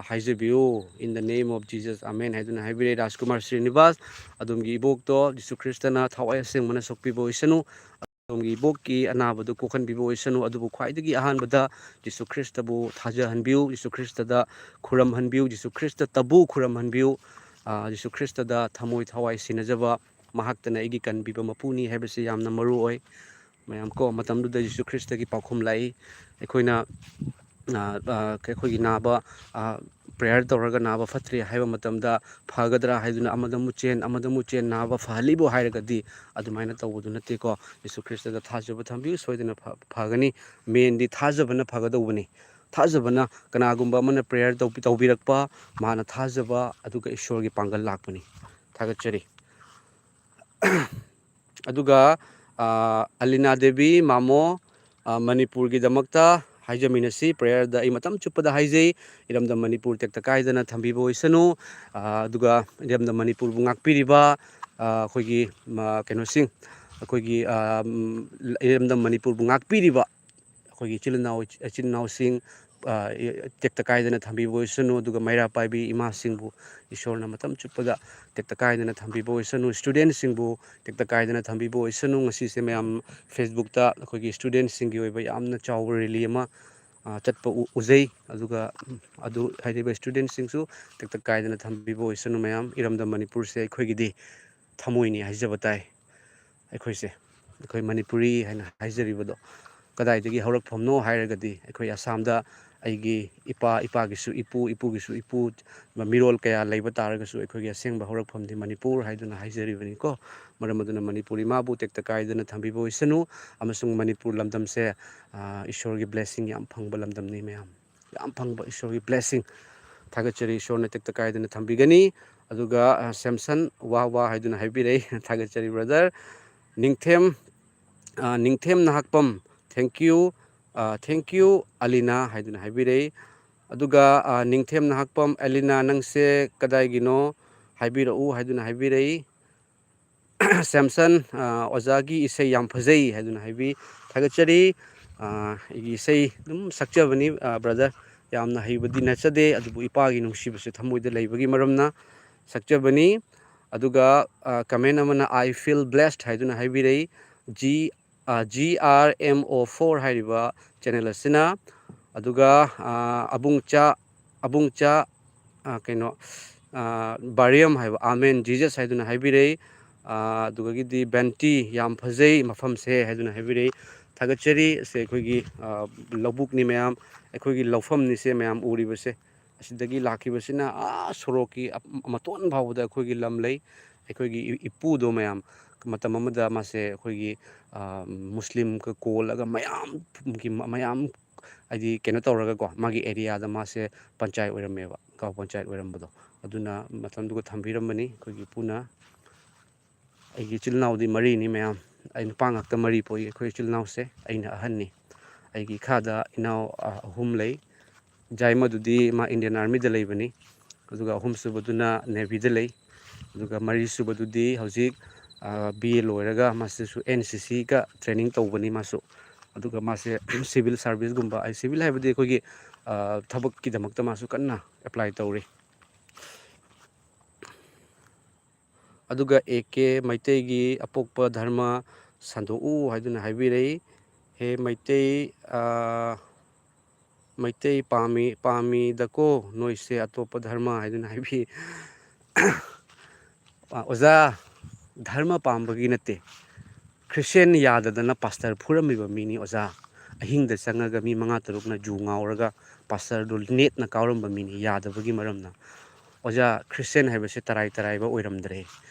ꯍꯥꯏꯖꯕꯤꯌꯨ ꯏꯟ ꯗ ꯅꯦꯝ ꯑꯣꯐ ꯖꯤꯖꯁ ꯑꯃꯦꯟ ꯍꯥꯏꯗꯨꯅ ꯍꯥꯏꯕꯤꯔꯦ ꯔꯥꯖꯀꯨꯃꯥꯔ ꯁ꯭ꯔꯤꯅꯤꯕꯥꯁ ꯑꯗꯣꯝꯒꯤ ꯏꯕꯣꯛꯇꯣ ꯖꯤꯁꯨ ꯈ꯭ꯔꯤꯁꯇꯅ ꯊꯋꯥꯏ ꯑꯁꯦꯡꯕꯅ ꯁꯣꯛꯄꯤꯕ ꯑꯣꯏꯁꯅꯨ ꯑꯗꯣꯝꯒꯤ ꯏꯕꯣꯛꯀꯤ ꯑꯅꯥꯕꯗꯨ ꯀꯣꯛꯍꯟꯕꯤꯕ ꯑꯣꯏꯁꯅꯨ ꯑꯗꯨꯕꯨ ꯈ꯭ꯋꯥꯏꯗꯒꯤ ꯑꯍꯥꯟꯕꯗ ꯖꯤꯁꯨ ꯈ꯭ꯔꯤꯁꯇꯕꯨ ꯊꯥꯖꯍꯟꯕꯤꯌꯨ ꯖꯤꯁꯨ ꯈ꯭ꯔꯤꯁꯇꯗ ꯈꯨꯔꯝꯍꯟꯕꯤꯌꯨ ꯖꯤꯁꯨ ꯈ꯭ꯔꯤꯁꯇꯕꯨ ꯈꯨꯔꯝꯍꯟꯕꯤꯌꯨ ꯖꯤꯁꯨ ꯈ꯭ꯔꯤꯁꯇꯗ ꯊꯃꯣꯏ ꯊꯋꯥꯏ ꯁꯤꯟꯅꯖꯕ ꯃꯍꯥꯛꯇꯅ ꯑꯩꯒꯤ ꯀꯟꯕꯤꯕ ꯃꯄꯨꯅꯤ ꯍꯥꯏꯕꯁꯤ ꯌꯥꯝꯅ ꯃꯔꯨ ꯑꯣꯏ ꯃꯌꯥꯝ ꯀꯣ ꯃꯇꯝꯗꯨꯗ ꯖꯤꯁꯨ ꯈ꯭ꯔꯤꯁꯇꯒꯤ ꯄꯥꯎꯈꯨꯝ ꯂꯥꯛꯏ ꯑꯩꯈꯣꯏꯅ ꯑꯩꯈꯣꯏꯒꯤ ꯅꯥꯕ ꯄ꯭ꯔꯦꯌꯔ ꯇꯧꯔꯒ ꯅꯥꯕ ꯐꯠꯇ꯭ꯔꯦ ꯍꯥꯏꯕ ꯃꯇꯝꯗ ꯐꯒꯗ꯭ꯔꯥ ꯍꯥꯏꯗꯨꯅ ꯑꯃꯗ ꯑꯃꯨꯛ ꯆꯦꯟ ꯅꯥꯕ ꯐꯍꯜꯂꯤꯕꯣ ꯍꯥꯏꯔꯒꯗꯤ ꯑꯗꯨꯃꯥꯏꯅ ꯇꯧꯕꯗꯨ ꯅꯠꯇꯦꯀꯣ ꯖꯤꯁꯨ ꯈ꯭ꯔꯤꯁꯇꯗ ꯊꯥꯖꯕ ꯊꯝꯕꯤꯌꯨ ꯁꯣꯏꯗꯅ ꯐꯒꯅꯤ ꯃꯦꯟꯗꯤ ꯊꯥꯖꯕꯅ ꯐꯒꯗꯧꯕꯅꯤ ꯊꯥꯖꯕꯅ ꯀꯅꯥꯒꯨꯝꯕ ꯑꯃꯅ ꯄ꯭ꯔꯦꯌꯔ ꯇꯧꯕꯤꯔꯛꯄ ꯃꯥꯅ ꯊꯥꯖꯕ ꯑꯗꯨꯒ ꯏꯁꯣꯔꯒꯤ ꯄꯥꯡꯒꯜ ꯂꯥꯛꯄꯅꯤ ꯊꯥꯒꯠꯆꯔꯤ ꯑꯗꯨꯒ ꯑꯂꯤꯅꯥ ꯗꯦꯕꯤ ꯃꯥꯃꯣ ꯃꯅꯤꯄꯨꯔꯒꯤꯗꯃꯛꯇ ꯍꯥꯏꯖꯃꯤꯟꯅꯁꯤ ꯄ꯭ꯔꯦꯌꯔꯗ ꯑꯩ ꯃꯇꯝ ꯆꯨꯞꯄꯗ ꯍꯥꯏꯖꯩ ꯏꯔꯝꯗꯝ ꯃꯅꯤꯄꯨꯔ ꯇꯦꯛꯇ ꯀꯥꯏꯗꯅ ꯊꯝꯕꯤꯕ ꯑꯣꯏꯁꯅꯨ ꯑꯗꯨꯒ ꯏꯔꯝꯗꯝ ꯃꯅꯤꯄꯨꯔꯕꯨ ꯉꯥꯛꯄꯤꯔꯤꯕ ꯑꯩꯈꯣꯏꯒꯤ ꯀꯩꯅꯣꯁꯤꯡ ꯑꯩꯈꯣꯏꯒꯤ ꯏꯔꯝꯗꯝ ꯃꯅꯤꯄꯨꯔꯕꯨ ꯉꯥꯛꯄꯤꯔꯤꯕ ꯑꯩꯈꯣꯏꯒꯤ ꯏꯆꯤꯜ ꯏꯅꯥꯎꯁꯤꯡ ꯇꯦꯛꯇ ꯀꯥꯏꯗꯅ ꯊꯝꯕꯤꯕ ꯑꯣꯏꯁꯅꯨ ꯑꯗꯨꯒ ꯃꯩꯔꯥ ꯄꯥꯏꯕꯤ ꯏꯃꯥꯁꯤꯡꯕꯨ ꯏꯁꯣꯔꯅ ꯃꯇꯝ ꯆꯨꯞꯄꯗ ꯇꯦꯛꯇ ꯀꯥꯏꯗꯅ ꯊꯝꯕꯤꯕ ꯑꯣꯏꯁꯅꯨ ꯏꯁꯇꯨꯗꯦꯟꯁꯤꯡꯕꯨ ꯇꯦꯛꯇ ꯀꯥꯏꯗꯅ ꯊꯝꯕꯤꯕ ꯑꯣꯏꯁꯅꯨ ꯉꯁꯤꯁꯦ ꯃꯌꯥꯝ ꯐꯦꯁꯕꯨꯛꯇ ꯑꯩꯈꯣꯏꯒꯤ ꯏꯁꯇꯨꯗꯦꯟꯁꯤꯡꯒꯤ ꯑꯣꯏꯕ ꯌꯥꯝꯅ ꯆꯥꯎꯕ ꯔꯦꯂꯤ ꯑꯃ ꯆꯠꯄ ꯎꯖꯩ ꯑꯗꯨꯒ ꯍꯥꯏꯔꯤꯕ ꯏꯁꯇꯨꯗꯦꯟꯁꯤꯡꯁꯨ ꯇꯦꯛꯇ ꯀꯥꯏꯗꯅ ꯊꯝꯕꯤꯕ ꯑꯣꯏꯁꯅꯨ ꯃꯌꯥꯝ ꯏꯔꯝꯗꯝ ꯃꯅꯤꯄꯨꯔꯁꯦ ꯑꯩꯈꯣꯏꯒꯤꯗꯤ ꯊꯃꯣꯏꯅꯤ ꯍꯥꯏꯖꯕ ꯇꯥꯏ ꯑꯩꯈꯣꯏ ꯃꯅꯤꯄꯨꯔꯤ ꯍꯥꯏꯅ ꯍꯥꯏꯖꯔꯤꯕꯗꯣ ꯀꯗꯥꯏꯗꯒꯤ ꯍꯧꯔꯛꯐꯝꯅꯣ ꯍꯥꯏꯔꯒꯗꯤ ꯑꯩꯈꯣই ꯑꯁꯥꯝꯗ ꯑꯩꯒꯤ ꯏꯄꯥꯒꯤꯁꯨ ꯏꯄꯨꯒꯤꯁꯨ ꯏꯄꯨ ꯃꯤꯔꯣꯜ ꯀꯌꯥ ꯂꯩꯕ ꯇꯥꯔꯒꯁꯨ ꯑꯩꯈꯣꯏꯒꯤ ꯑꯁꯦꯡꯕ ꯍꯧꯔꯛꯐꯝꯗꯤ ꯃꯅꯤꯄꯨꯔ ꯍꯥꯏꯗꯨꯅ ꯍꯥꯏꯖꯔꯤꯕꯅꯤꯀꯣ ꯃꯔꯝ ꯑꯗꯨꯅ ꯃꯅꯤꯄꯨꯔ ꯏꯃꯥꯕꯨ ꯇꯦꯛꯇ ꯀꯥꯏꯗꯅ ꯊꯝꯕꯤꯕ ꯑꯣꯏꯁꯅꯨ ꯑꯃꯁꯨꯡ ꯃꯅꯤꯄꯨꯔ ꯂꯝꯗꯝꯁꯦ ꯏꯁꯣꯔꯒꯤ ꯕ꯭ꯂꯦꯁꯤꯡ ꯌꯥꯝ ꯐꯪꯕ ꯂꯝꯗꯝꯅꯤ ꯃꯌꯥꯝ ꯌꯥꯝ ꯐꯪꯕ ꯏꯁꯣꯔꯒꯤ ꯕ꯭ꯂꯦꯁꯤꯡ ꯊꯥꯒꯠꯆꯔꯤ ꯏꯁꯣꯔꯅ ꯇꯦꯛꯇ ꯀꯥꯏꯗꯅ ꯊꯝꯕꯤꯒꯅꯤ ꯑꯗꯨꯒ ꯁꯦꯝꯁꯟ ꯋꯥ ꯍꯥꯏꯗꯨꯅ ꯍꯥꯏꯕꯤꯔꯛꯏ ꯊꯥꯒꯠꯆꯔꯤ ꯕ꯭ꯔꯗꯔ ꯅꯤꯡꯊꯦꯝ ꯅꯍꯥꯛꯄꯝ ꯊꯦꯡꯀ꯭ꯌꯨ ꯑꯂꯤꯅꯥ ꯍꯥꯏꯗꯨꯅ ꯍꯥꯏꯕꯤꯔꯛꯏ ꯑꯗꯨꯒ ꯅꯤꯡꯊꯦꯝ ꯅꯍꯥꯛꯄꯝ ꯑꯂꯤꯅꯥ ꯅꯪꯁꯦ ꯀꯗꯥꯏꯒꯤꯅꯣ ꯍꯥꯏꯕꯤꯔꯛꯎ ꯍꯥꯏꯗꯨꯅ ꯍꯥꯏꯕꯤꯔꯛꯏ ꯁꯦꯝꯁꯟ ꯑꯣꯖꯥꯒꯤ ꯏꯁꯩ ꯌꯥꯝ ꯐꯖꯩ ꯍꯥꯏꯗꯨꯅ ꯍꯥꯏꯕꯤ ꯊꯥꯒꯠꯆꯔꯤ ꯑꯩꯒꯤ ꯏꯁꯩ ꯑꯗꯨꯝ ꯁꯛꯆꯕꯅꯤ ꯕ꯭ꯔꯗꯔ ꯌꯥꯝꯅ ꯍꯩꯕꯗꯤ ꯅꯠꯆꯗꯦ ꯑꯗꯨꯕꯨ ꯏꯄꯥꯒꯤ ꯅꯨꯡꯁꯤꯕꯁꯨ ꯊꯃꯣꯏꯗ ꯂꯩꯕꯒꯤ ꯃꯔꯝꯅ ꯁꯛꯆꯕꯅꯤ ꯑꯗꯨꯒ ꯀꯃꯦꯟ ꯑꯃꯅ ꯑꯥꯏ ꯐꯤꯜ ꯕ꯭ꯂꯦꯁഡ് ꯍꯥꯏꯗꯨꯅ ꯍꯥꯏꯕꯤꯔꯛꯏ GRMO4 ꯍꯥꯏꯔꯤꯕ ꯆꯦꯅꯦꯜ ꯑꯁꯤꯅ ꯑꯗꯨꯒ ꯑꯕꯨꯡꯆꯥ ꯀꯩꯅꯣ ꯕꯥꯔꯤꯌꯝ ꯍꯥꯏꯕ ꯑꯃꯦꯟ ꯖꯤꯖꯁ ꯍꯥꯏꯗꯨꯅ ꯍꯥꯏꯕꯤꯔꯛꯏ ꯑꯗꯨꯒꯗꯤ ꯕꯦꯟꯇꯤ ꯌꯥꯝ ꯐꯖꯩ ꯃꯐꯝꯁꯦ ꯍꯥꯏꯗꯨꯅ ꯍꯥꯏꯕꯤꯔꯛꯏ ꯊꯥꯒꯠꯆꯔꯤ ꯑꯁꯦ ꯑꯩꯈꯣꯏꯒꯤ ꯂꯧꯕꯨꯛꯅꯤ ꯃꯌꯥꯝ ꯑꯩꯈꯣꯏꯒꯤ ꯂꯧꯐꯝꯅꯤꯁꯦ ꯃꯌꯥꯝ ꯎꯔꯤꯕꯁꯦ ꯑꯁꯤꯗꯒꯤ ꯂꯥꯛꯈꯤꯕꯁꯤꯅ ꯁꯣꯔꯣꯛꯀꯤ ꯃꯇꯣꯟ ꯐꯥꯎꯕꯗ ꯑꯩꯈꯣꯏꯒꯤ ꯂꯝ ꯂꯩ ꯑꯩꯈꯣꯏꯒꯤ ꯏꯄꯨꯗꯣ ꯃꯌꯥꯝ ꯃꯇꯝ ꯑꯃꯗ ꯃꯥꯁꯦ ꯑꯩꯈꯣꯏꯒꯤ ꯃꯨꯁꯂꯤꯝꯒ ꯀꯣꯜꯂꯒ ꯃꯌꯥꯝ ꯍꯥꯏꯗꯤ ꯀꯩꯅꯣ ꯇꯧꯔꯒꯀꯣ ꯃꯥꯒꯤ ꯑꯦꯔꯤꯌꯥꯗ ꯃꯥꯁꯦ ꯄꯟꯆꯥꯌꯠ ꯑꯣꯏꯔꯝꯃꯦꯕ ꯒꯥꯎ ꯄꯟꯆꯥꯌꯠ ꯑꯣꯏꯔꯝꯕꯗꯣ ꯑꯗꯨꯅ ꯃꯇꯝꯗꯨꯒ ꯊꯝꯕꯤꯔꯝꯕꯅꯤ ꯑꯩꯈꯣꯏꯒꯤ ꯏꯄꯨꯅ ꯑꯩꯒꯤ ꯏꯆꯤꯜ ꯏꯅꯥꯎꯗꯤ ꯃꯔꯤꯅꯤ ꯃꯌꯥꯝ ꯑꯩ ꯅꯨꯄꯥ ꯉꯥꯛꯇ ꯃꯔꯤ ꯄꯣꯛꯏ ꯑꯩꯈꯣꯏ ꯏꯆꯤꯜ ꯏꯅꯥꯎꯁꯦ ꯑꯩꯅ ꯑꯍꯟꯅꯤ ꯑꯩꯒꯤ ꯏꯈꯥꯗ ꯏꯅꯥꯎ ꯑꯍꯨꯝ ꯂꯩ ꯃꯗꯨꯗꯤ ꯃꯥ ꯏꯟꯗꯤꯌꯥꯟ ꯑꯥꯔꯃꯤꯗ ꯂꯩꯕꯅꯤ ꯑꯗꯨꯒ ꯑꯍꯨꯝꯁꯨꯕꯗꯨꯅ ꯅꯦꯚꯤꯗ ꯂꯩ ꯑꯗꯨꯒ ꯃꯔꯤꯁꯨꯕꯗꯨꯗꯤ ꯍꯧꯖꯤꯛ BA ꯂꯣꯏꯔꯒ ꯃꯥꯁꯤꯁꯨ NCCꯒ ꯇ꯭ꯔꯦꯅꯤꯡ ꯇꯧꯕꯅꯤ ꯃꯥꯁꯨ ꯑꯗꯨꯒ ꯃꯥꯁꯦ ꯁꯤꯚꯤꯜ ꯁꯥꯔꯚꯤꯁꯒꯨꯝꯕ ꯁꯤꯚꯤꯜ ꯍꯥꯏꯕꯗꯤ ꯑꯩꯈꯣꯏꯒꯤ ꯊꯕꯛꯀꯤꯗꯃꯛꯇ ꯃꯥꯁꯨ ꯀꯟꯅ ꯑꯦꯄ꯭ꯂꯥꯏ ꯇꯧꯔꯤ ꯑꯗꯨꯒ AK ꯃꯩꯇꯩꯒꯤ ꯑꯄꯣꯛꯄ ꯙꯔꯃ ꯁꯟꯗꯣꯛꯎ ꯍꯥꯏꯗꯨꯅ ꯍꯥꯏꯕꯤꯔꯛꯏ ꯍꯦ ꯃꯩꯇꯩ ꯄꯥꯝꯃꯤꯗꯀꯣ ꯅꯣꯏꯁꯦ ꯑꯇꯣꯞꯄ ꯙꯔꯃ ꯍꯥꯏꯗꯨꯅ ꯍꯥꯏꯕꯤ ꯑꯣꯖꯥ ꯙꯔꯃ ꯄꯥꯝꯕꯒꯤ ꯅꯠꯇꯦ ꯈ꯭ꯔꯤꯁꯇꯦꯟ ꯌꯥꯗꯗꯅ ꯄꯥꯁꯇꯔ ꯐꯨꯔꯝꯃꯤꯕ ꯃꯤꯅꯤ ꯑꯣꯖꯥ ꯑꯍꯤꯡꯗ ꯆꯪꯉꯒ ꯃꯤ 5-6ꯅ ꯖꯨ ꯉꯥꯎꯔꯒ ꯄꯥꯁꯇꯔꯗꯨ ꯅꯦꯠꯅ ꯀꯥꯎꯔꯝꯕ ꯃꯤꯅꯤ ꯌꯥꯗꯕꯒꯤ ꯃꯔꯝꯅ ꯑꯣꯖꯥ ꯈ꯭ꯔꯤꯁꯇꯦꯟ ꯍꯥꯏꯕꯁꯦ ꯇꯔꯥꯏꯕ ꯑꯣꯏꯔꯝꯗ꯭ꯔꯦ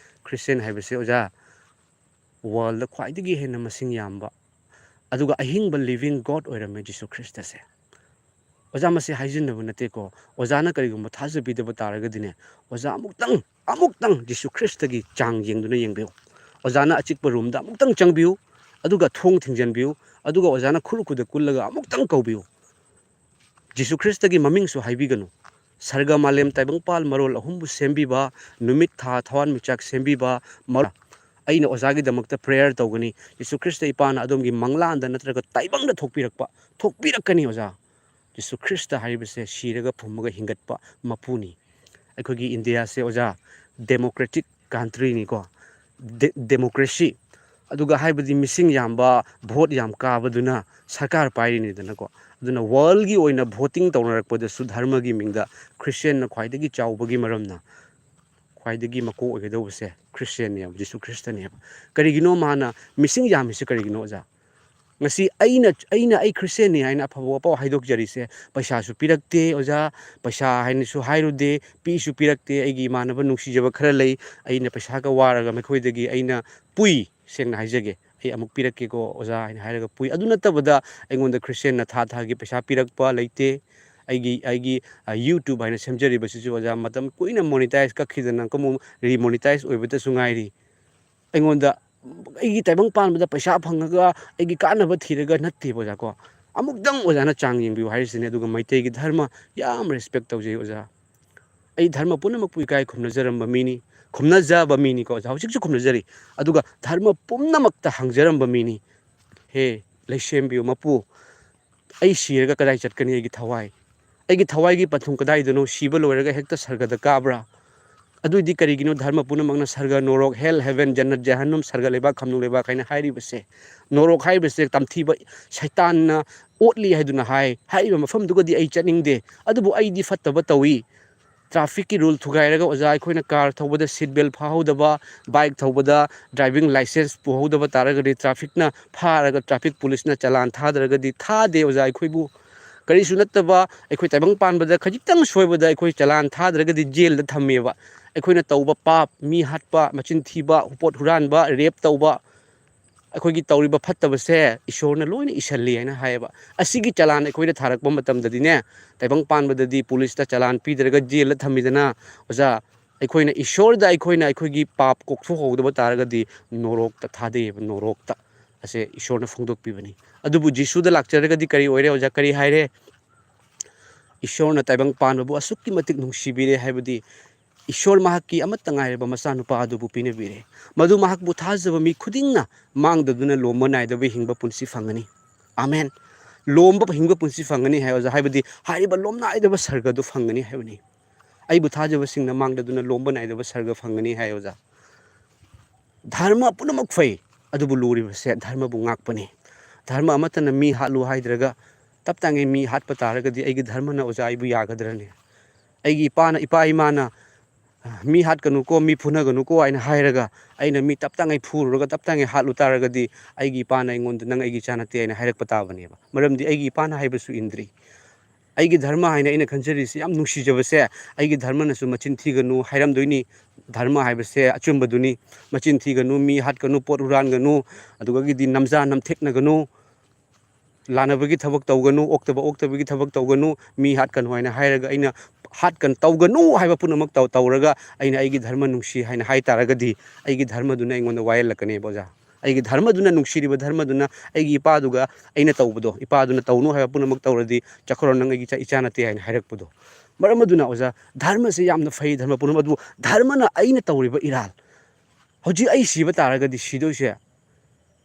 ꯈ꯭ꯔꯤꯁꯇꯦꯟ ꯍꯥꯏꯕꯁꯦ ꯑꯣꯖꯥ ꯋꯥꯔꯜꯗ ꯈ꯭ꯋꯥꯏꯗꯒꯤ ꯍꯦꯟꯅ ꯃꯁꯤꯡ ꯌꯥꯝꯕ ꯑꯗꯨꯒ ꯑꯍꯤꯡꯕ ꯂꯤꯚꯤꯡ ꯒꯣꯗ ꯑꯣꯏꯔꯝꯃꯦ ꯖꯤꯁꯨ ꯈ꯭ꯔꯤꯁꯇꯁꯦ ꯑꯣꯖꯥ ꯃꯁꯤ ꯍꯥꯏꯖꯤꯟꯅꯕ ꯅꯠꯇꯦꯀꯣ ꯑꯣꯖꯥꯅ ꯀꯔꯤꯒꯨꯝꯕ ꯊꯥꯖꯕꯤꯗꯕ ꯇꯥꯔꯒꯗꯤꯅꯦ ꯑꯣꯖꯥ ꯑꯃꯨꯛꯇꯪ ꯖꯤꯁꯨ ꯈ꯭ꯔꯤꯁꯇꯒꯤ ꯆꯥꯡ ꯌꯦꯡꯗꯨꯅ ꯌꯦꯡꯕꯤꯌꯨ ꯑꯣꯖꯥꯅ ꯑꯆꯤꯛꯄ ꯔꯨꯝꯗ ꯑꯃꯨꯛꯇꯪ ꯆꯪꯕꯤꯌꯨ ꯑꯗꯨꯒ ꯊꯣꯡ ꯊꯤꯡꯖꯤꯟꯕꯤꯌꯨ ꯑꯗꯨꯒ ꯑꯣꯖꯥꯅ ꯈꯨꯗ ꯀꯨꯜꯂꯒ ꯑꯃꯨꯛꯇꯪ ꯀꯧꯕꯤꯌꯨ ꯖꯤꯁꯨ ꯈ꯭ꯔꯤꯁꯇꯒꯤ ꯃꯃꯤꯡꯁꯨ ꯍꯥꯏꯕꯤꯒꯅꯨ ꯁꯔꯒ ꯃꯥꯂꯦꯝ ꯇꯥꯏꯕꯪꯄꯥꯜ ꯃꯔꯣꯜ ꯑꯍꯨꯝꯕꯨ ꯁꯦꯝꯕꯤꯕ ꯅꯨꯃꯤꯠ ꯊꯥ ꯊꯋꯥꯟꯃꯤꯆꯥꯛ ꯁꯦꯝꯕꯤꯕ ꯑꯩꯅ ꯑꯣꯖꯥꯒꯤꯗꯃꯛꯇ ꯄ꯭ꯔꯦꯌꯔ ꯇꯧꯒꯅꯤ ꯖꯤꯁꯨ ꯈ꯭ꯔꯤꯁꯇ ꯏꯄꯥꯅ ꯑꯗꯣꯝꯒꯤ ꯃꯪꯂꯥꯟꯗ ꯅꯠꯇ꯭ꯔꯒ ꯇꯥꯏꯕꯪꯗ ꯊꯣꯛꯄꯤꯔꯛꯀꯅꯤ ꯑꯣꯖꯥ ꯖꯤꯁꯨ ꯈ꯭ꯔꯤꯁꯇ ꯍꯥꯏꯔꯤꯕꯁꯦ ꯁꯤꯔꯒ ꯐꯨꯝꯃꯒ ꯍꯤꯡꯒꯠꯄ ꯃꯄꯨꯅꯤ ꯑꯩꯈꯣꯏꯒꯤ ꯏꯟꯗꯤꯌꯥꯁꯦ ꯑꯣꯖꯥ ꯗꯦꯃꯣꯀ꯭ꯔꯦꯇꯤꯛ ꯀꯟꯇ꯭ꯔꯤꯅꯤꯀꯣ ꯗꯦꯃꯣꯀ꯭ꯔꯦꯁꯤ ꯑꯗꯨꯒ ꯍꯥꯏꯕꯗꯤ ꯃꯤꯁꯤꯡ ꯌꯥꯝꯕ ꯚꯣꯠ ꯌꯥꯝ ꯀꯥꯕꯗꯨꯅ ꯁꯔꯀꯥꯔ ꯄꯥꯏꯔꯤꯅꯤꯗꯅꯀꯣ ꯑꯗꯨꯅ ꯋꯥꯔꯜꯒꯤ ꯑꯣꯏꯅ ꯚꯣꯇꯤꯡ ꯇꯧꯅꯔꯛꯄꯗꯁꯨ ꯙꯔꯃꯒꯤ ꯃꯤꯡꯗ ꯈ꯭ꯔꯤꯁꯇꯦꯟꯅ ꯈ꯭ꯋꯥꯏꯗꯒꯤ ꯆꯥꯎꯕꯒꯤ ꯃꯔꯝꯅ ꯈ꯭ꯋꯥꯏꯗꯒꯤ ꯃꯀꯣꯛ ꯑꯣꯏꯒꯗꯧꯕꯁꯦ ꯈ꯭ꯔꯤꯁꯇꯦꯟꯅꯦꯕ ꯖꯤꯁꯨ ꯈ꯭ꯔꯤꯁꯇꯅꯦꯕ ꯀꯔꯤꯒꯤꯅꯣ ꯃꯥꯅ ꯃꯤꯁꯤꯡ ꯌꯥꯝꯃꯤꯁꯦ ꯀꯔꯤꯒꯤꯅꯣ ꯑꯣꯖꯥ ꯉꯁꯤ ꯑꯩ ꯈ꯭ꯔꯤꯁꯇꯦꯟꯅꯤ ꯍꯥꯏꯅ ꯑꯐꯕ ꯋꯥꯄꯥꯎ ꯍꯥꯏꯗꯣꯛꯆꯔꯤꯁꯦ ꯄꯩꯁꯥꯁꯨ ꯄꯤꯔꯛꯇꯦ ꯑꯣꯖꯥ ꯄꯩꯁꯥ ꯍꯥꯏꯅꯁꯨ ꯍꯥꯏꯔꯨꯗꯦ ꯄꯤꯁꯨ ꯄꯤꯔꯛꯇꯦ ꯑꯩꯒꯤ ꯏꯃꯥꯟꯅꯕ ꯅꯨꯡꯁꯤꯖꯕ ꯈꯔ ꯂꯩ ꯑꯩꯅ ꯄꯩꯁꯥꯒ ꯋꯥꯔꯒ ꯃꯈꯣꯏꯗꯒꯤ ꯑꯩꯅ ꯄꯨꯏ ꯁꯦꯡꯅ ꯍꯥꯏꯖꯒꯦ ꯑꯩ ꯑꯃꯨꯛ ꯄꯤꯔꯛꯀꯦꯀꯣ ꯑꯣꯖꯥ ꯍꯥꯏꯅ ꯍꯥꯏꯔꯒ ꯄꯨꯏ ꯑꯗꯨ ꯅꯠꯇꯕꯗ ꯑꯩꯉꯣꯟꯗ ꯈ꯭ꯔꯤꯁꯇꯦꯟꯅ ꯊꯥꯒꯤ ꯄꯩꯁꯥ ꯄꯤꯔꯛꯄ ꯂꯩꯇꯦ ꯑꯩꯒꯤ ꯌꯨꯇ꯭ꯌꯨꯕ ꯍꯥꯏꯅ ꯁꯦꯝꯖꯔꯤꯕꯁꯤꯁꯨ ꯑꯣꯖꯥ ꯃꯇꯝ ꯀꯨꯏꯅ ꯃꯣꯅꯤꯇꯥꯏꯖ ꯀꯛꯈꯤꯗꯅ ꯑꯃꯨꯛ ꯔꯤꯃꯣꯅꯤꯇꯥꯏꯖ ꯑꯣꯏꯕꯇꯁꯨ ꯉꯥꯏꯔꯤ ꯑꯩꯉꯣꯟꯗ ꯑꯩꯒꯤ ꯇꯥꯏꯕꯪ ꯄꯥꯟꯕꯗ ꯄꯩꯁꯥ ꯐꯪꯉꯒ ꯑꯩꯒꯤ ꯀꯥꯟꯅꯕ ꯊꯤꯔꯒ ꯅꯠꯇꯦꯕ ꯑꯣꯖꯥꯀꯣ ꯑꯃꯨꯛꯇꯪ ꯑꯣꯖꯥꯅ ꯆꯥꯡ ꯌꯦꯡꯕꯤꯌꯨ ꯍꯥꯏꯔꯤꯁꯤꯅꯦ ꯑꯗꯨꯒ ꯃꯩꯇꯩꯒꯤ ꯙꯔꯃ ꯌꯥꯝ ꯔꯦꯁꯄꯦꯛ ꯇꯧꯖꯩ ꯑꯣꯖꯥ ꯑꯩ ꯙꯔꯃ ꯄꯨꯝꯅꯃꯛꯄꯨ ꯏꯀꯥꯏ ꯈꯨꯝꯅꯖꯕ ꯃꯤꯅꯤꯀꯣ ꯑꯣꯖꯥ ꯍꯧꯖꯤꯛꯁꯨ ꯈꯨꯝꯅꯖꯔꯤ ꯑꯗꯨꯒ ꯙꯔꯃ ꯄꯨꯝꯅꯃꯛꯇ ꯍꯪꯖꯔꯝꯕ ꯃꯤꯅꯤ ꯍꯦ ꯂꯩꯁꯦꯝꯕꯤꯌꯨ ꯃꯄꯨ ꯑꯩ ꯁꯤꯔꯒ ꯀꯗꯥꯏ ꯆꯠꯀꯅꯤ ꯑꯩꯒꯤ ꯊꯋꯥꯏꯒꯤ ꯄꯟꯊꯨꯡ ꯀꯗꯥꯏꯗꯅꯣ ꯁꯤꯕ ꯂꯣꯏꯔꯒ ꯍꯦꯛꯇ ꯁꯔꯒꯗ ꯀꯥꯕ꯭ꯔꯥ ꯑꯗꯨꯏꯗꯤ ꯀꯔꯤꯒꯤꯅꯣ ꯙꯔꯃ ꯄꯨꯝꯅꯃꯛꯅ ꯁꯔꯒ ꯅꯣꯔꯣꯛ ꯍꯦꯜ ꯍꯦꯚꯦꯟ ꯖꯟꯅꯠ ꯖꯍꯟꯅꯨꯝ ꯁꯔꯒ ꯂꯩꯕꯥꯛ ꯈꯝꯅꯨꯡ ꯂꯩꯕꯥꯛ ꯍꯥꯏꯅ ꯍꯥꯏꯔꯤꯕꯁꯦ ꯅꯣꯔꯣꯛ ꯍꯥꯏꯔꯤꯕꯁꯦ ꯇꯝꯊꯤꯕ ꯁꯩꯇꯥꯟꯅ ꯑꯣꯠꯂꯤ ꯍꯥꯏꯗꯨꯅ ꯍꯥꯏꯔꯤꯕ ꯃꯐꯝꯗꯨꯒꯗꯤ ꯑꯩ ꯆꯠꯅꯤꯡꯗꯦ ꯑꯗꯨꯕꯨ ꯑꯩꯗꯤ ꯐꯠꯇꯕ ꯇꯧꯏ ꯇ꯭ꯔꯥꯐꯤꯛꯀꯤ ꯔꯨꯜ ꯊꯨꯒꯥꯏꯔꯒ ꯑꯣꯖꯥ ꯑꯩꯈꯣꯏꯅ ꯀꯥꯔ ꯊꯧꯕꯗ ꯁꯤꯠ ꯕꯦꯜ ꯐꯥꯍꯧꯗꯕ ꯕꯥꯏꯛ ꯊꯧꯕꯗ ꯗ꯭ꯔꯥꯏꯚꯤꯡ ꯂꯥꯏꯁꯦꯟꯁ ꯄꯨꯍꯧꯗꯕ ꯇꯥꯔꯒꯗꯤ ꯇ꯭ꯔꯥꯐꯤꯛꯅ ꯐꯥꯔꯒ ꯇ꯭ꯔꯥꯐꯤꯛ ꯄꯨꯂꯤꯁꯅ ꯆꯂꯥꯟ ꯊꯥꯗ꯭ꯔꯒꯗꯤ ꯊꯥꯗꯦ ꯑꯣꯖꯥ ꯑꯩꯈꯣꯏꯕꯨ ꯀꯔꯤꯁꯨ ꯅꯠꯇꯕ ꯑꯩꯈꯣꯏ ꯇꯥꯏꯕꯪ ꯄꯥꯟꯕꯗ ꯈꯖꯤꯛꯇꯪ ꯁꯣꯏꯕꯗ ꯑꯩꯈꯣꯏ ꯆꯂꯥꯟ ꯊꯥꯗ꯭ꯔꯒꯗꯤ ꯖꯦꯜꯗ ꯊꯝꯃꯦꯕ ꯑꯩꯈꯣꯏꯅ ꯇꯧꯕ ꯄꯥꯞ ꯃꯤ ꯍꯥꯠꯄ ꯃꯆꯤꯟ ꯊꯤꯕ ꯄꯣꯠ ꯍꯨꯔꯥꯟꯕ ꯔꯦꯞ ꯇꯧꯕ ꯑꯩꯈꯣꯏꯒꯤ ꯇꯧꯔꯤꯕ ꯐꯠꯇꯕꯁꯦ ꯏꯁꯣꯔꯅ ꯂꯣꯏꯅ ꯏꯁꯜꯂꯤ ꯍꯥꯏꯅ ꯍꯥꯏꯌꯦꯕ ꯑꯁꯤꯒꯤ ꯆꯂꯥꯟ ꯑꯩꯈꯣꯏꯗ ꯊꯥꯔꯛꯄ ꯃꯇꯝꯗꯗꯤꯅꯦ ꯇꯥꯏꯕꯪ ꯄꯥꯟꯕꯗꯗꯤ ꯄꯨꯂꯤꯁꯇ ꯆꯂꯥꯟ ꯄꯤꯗ꯭ꯔꯒ ꯖꯦꯜꯗ ꯊꯝꯃꯤꯗꯅ ꯑꯣꯖꯥ ꯑꯩꯈꯣꯏꯅ ꯏꯁꯣꯔꯗ ꯑꯩꯈꯣꯏꯒꯤ ꯄꯥꯞ ꯀꯣꯛꯊꯣꯛꯍꯧꯗꯕ ꯇꯥꯔꯒꯗꯤ ꯅꯣꯔꯣꯛꯇ ꯊꯥꯗꯩꯑꯕ ꯅꯣꯔꯣꯛꯇ ꯑꯁꯦ ꯏꯁꯣꯔꯅ ꯐꯣꯡꯗꯣꯛꯄꯤꯕꯅꯤ ꯑꯗꯨꯕꯨ ꯖꯤꯁꯨꯗ ꯂꯥꯛꯆꯔꯒꯗꯤ ꯀꯔꯤ ꯑꯣꯏꯔꯦ ꯑꯣꯖꯥ ꯀꯔꯤ ꯍꯥꯏꯔꯦ ꯏꯁꯣꯔꯅ ꯇꯥꯏꯕꯪ ꯄꯥꯟꯕꯕꯨ ꯑꯁꯨꯛꯀꯤ ꯃꯇꯤꯛ ꯅꯨꯡꯁꯤꯕꯤꯔꯦ ꯍꯥꯏꯕꯗꯤ ꯏꯁꯣꯔ ꯃꯍꯥꯛꯀꯤ ꯑꯃꯠꯇ ꯉꯥꯏꯔꯕ ꯃꯆꯥꯅꯨꯄꯥ ꯑꯗꯨꯕꯨ ꯄꯤꯅꯕꯤꯔꯦ ꯃꯗꯨ ꯃꯍꯥꯛꯄꯨ ꯊꯥꯖꯕ ꯃꯤ ꯈꯨꯗꯤꯡꯅ ꯃꯥꯡꯗꯗꯨꯅ ꯂꯣꯝꯕ ꯅꯥꯏꯗꯕ ꯍꯤꯡꯕ ꯄꯨꯟꯁꯤ ꯐꯪꯒꯅꯤ ꯑꯃꯦꯟ ꯂꯣꯝꯕ ꯍꯤꯡꯕ ꯄꯨꯟꯁꯤ ꯐꯪꯒꯅꯤ ꯍꯥꯏꯕꯗꯤ ꯍꯥꯏꯔꯤꯕ ꯂꯣꯝꯅꯥꯏꯗꯕ ꯁꯔꯒꯗꯨ ꯐꯪꯒꯅꯤ ꯍꯥꯏꯕꯅꯤ ꯑꯩꯕꯨ ꯊꯥꯖꯕꯁꯤꯡꯅ ꯃꯥꯡꯗꯗꯨꯅ ꯂꯣꯝꯕ ꯅꯥꯏꯗꯕ ꯁꯔꯒ ꯐꯪꯒꯅꯤ ꯍꯥꯏ ꯑꯣꯖꯥ ꯙꯔꯃ ꯄꯨꯝꯅꯃꯛ ꯐꯩ ꯑꯗꯨꯕꯨ ꯂꯨꯔꯤꯕꯁꯦ ꯙꯔꯃꯕꯨ ꯉꯥꯛꯄꯅꯤ ꯙꯔꯃ ꯑꯃꯠꯇꯅ ꯃꯤ ꯍꯥꯠꯂꯨ ꯍꯥꯏꯗ꯭ꯔꯒ ꯇꯞ ꯇꯥꯡꯉꯩ ꯃꯤ ꯍꯥꯠꯄ ꯇꯥꯔꯒꯗꯤ ꯑꯩꯒꯤ ꯙꯔꯃꯅ ꯑꯣꯖꯥ ꯑꯩꯕꯨ ꯌꯥꯒꯗ꯭ꯔꯅꯤ ꯑꯩꯒꯤ ꯏꯄꯥ ꯏꯃꯥꯅ ꯃꯤ ꯍꯥꯠꯀꯅꯨꯀꯣ ꯃꯤ ꯐꯨꯅꯒꯅꯨꯀꯣ ꯍꯥꯏꯅ ꯍꯥꯏꯔꯒ ꯑꯩꯅ ꯃꯤ ꯇꯞ ꯇꯥꯡꯉꯩ ꯐꯨꯔꯨꯔꯒ ꯇꯞ ꯇꯥꯡꯉꯩ ꯍꯥꯠꯂꯨ ꯇꯥꯔꯒꯗꯤ ꯑꯩꯒꯤ ꯏꯄꯥꯅ ꯑꯩꯉꯣꯟꯗ ꯅꯪ ꯑꯩꯒꯤ ꯏꯆꯥ ꯅꯠꯇꯦ ꯍꯥꯏꯅ ꯍꯥꯏꯔꯛꯄ ꯇꯥꯕꯅꯦꯕ ꯃꯔꯝꯗꯤ ꯑꯩꯒꯤ ꯏꯄꯥꯅ ꯍꯥꯏꯕꯁꯨ ꯏꯟꯗ꯭ꯔꯤ ꯑꯩꯒꯤ ꯙꯔꯃ ꯍꯥꯏꯅ ꯑꯩꯅ ꯈꯟꯖꯔꯤꯁꯤ ꯌꯥꯝ ꯅꯨꯡꯁꯤꯖꯕꯁꯦ ꯑꯩꯒꯤ ꯙꯔꯃꯅꯁꯨ ꯃꯆꯤꯟ ꯊꯤꯒꯅꯨ ꯍꯥꯏꯔꯝꯗꯣꯏꯅꯤ ꯙꯔꯃ ꯍꯥꯏꯕꯁꯦ ꯑꯆꯨꯝꯕꯗꯨꯅꯤ ꯃꯆꯤꯟ ꯊꯤꯒꯅꯨ ꯃꯤ ꯍꯥꯠꯀꯅꯨ ꯄꯣꯠ ꯍꯨꯔꯥꯟꯒꯅꯨ ꯑꯗꯨꯒꯗꯤ ꯅꯝꯖꯥ ꯅꯝꯊꯦꯛꯅꯒꯅꯨ ꯂꯥꯟꯅꯕꯒꯤ ꯊꯕꯛ ꯇꯧꯒꯅꯨ ꯑꯣꯛꯇꯕꯒꯤ ꯊꯕꯛ ꯇꯧꯒꯅꯨ ꯃꯤ ꯍꯥꯠꯀꯅꯨ ꯍꯥꯏꯅ ꯍꯥꯏꯔꯒ ꯑꯩꯅ ꯇꯧꯒꯅꯨ ꯍꯥꯏꯕ ꯄꯨꯝꯅꯃꯛ ꯇꯧꯔꯒ ꯑꯩꯅ ꯑꯩꯒꯤ ꯙꯔꯃ ꯅꯨꯡꯁꯤ ꯍꯥꯏꯅ ꯍꯥꯏ ꯇꯥꯔꯒꯗꯤ ꯑꯩꯒꯤ ꯙꯔꯃꯗꯨꯅ ꯑꯩꯉꯣꯟꯗ ꯋꯥꯌꯦꯜꯂꯛꯀꯅꯦꯕ ꯑꯣꯖꯥ ꯑꯩꯒꯤ ꯙꯔꯃꯗꯨꯅ ꯅꯨꯡꯁꯤꯔꯤꯕ ꯙꯔꯃꯗꯨꯅ ꯑꯩꯒꯤ ꯏꯄꯥꯗꯨꯒ ꯑꯩꯅ ꯇꯧꯕꯗꯣ ꯏꯄꯥꯗꯨꯅ ꯇꯧꯅꯨ ꯍꯥꯏꯕ ꯄꯨꯝꯅꯃꯛ ꯇꯧꯔꯗꯤ ꯆꯠꯈ꯭ꯔꯣ ꯅꯪ ꯑꯩꯒꯤ ꯏꯆꯥ ꯅꯠꯇꯦ ꯍꯥꯏꯅ ꯍꯥꯏꯔꯛꯄꯗꯣ ꯃꯔꯝ ꯑꯗꯨꯅ ꯑꯣꯖꯥ ꯙꯔꯃꯁꯦ ꯌꯥꯝꯅ ꯐꯩ ꯙꯔꯃ ꯄꯨꯝꯅꯃꯛ ꯑꯗꯨꯕꯨ ꯙꯔꯃꯅ ꯑꯩꯅ ꯇꯧꯔꯤꯕ ꯏꯔꯥꯜ ꯍꯧꯖꯤꯛ ꯑꯩ ꯁꯤꯕ ꯇꯥꯔꯒꯗꯤ ꯁꯤꯗꯣꯏꯁꯦ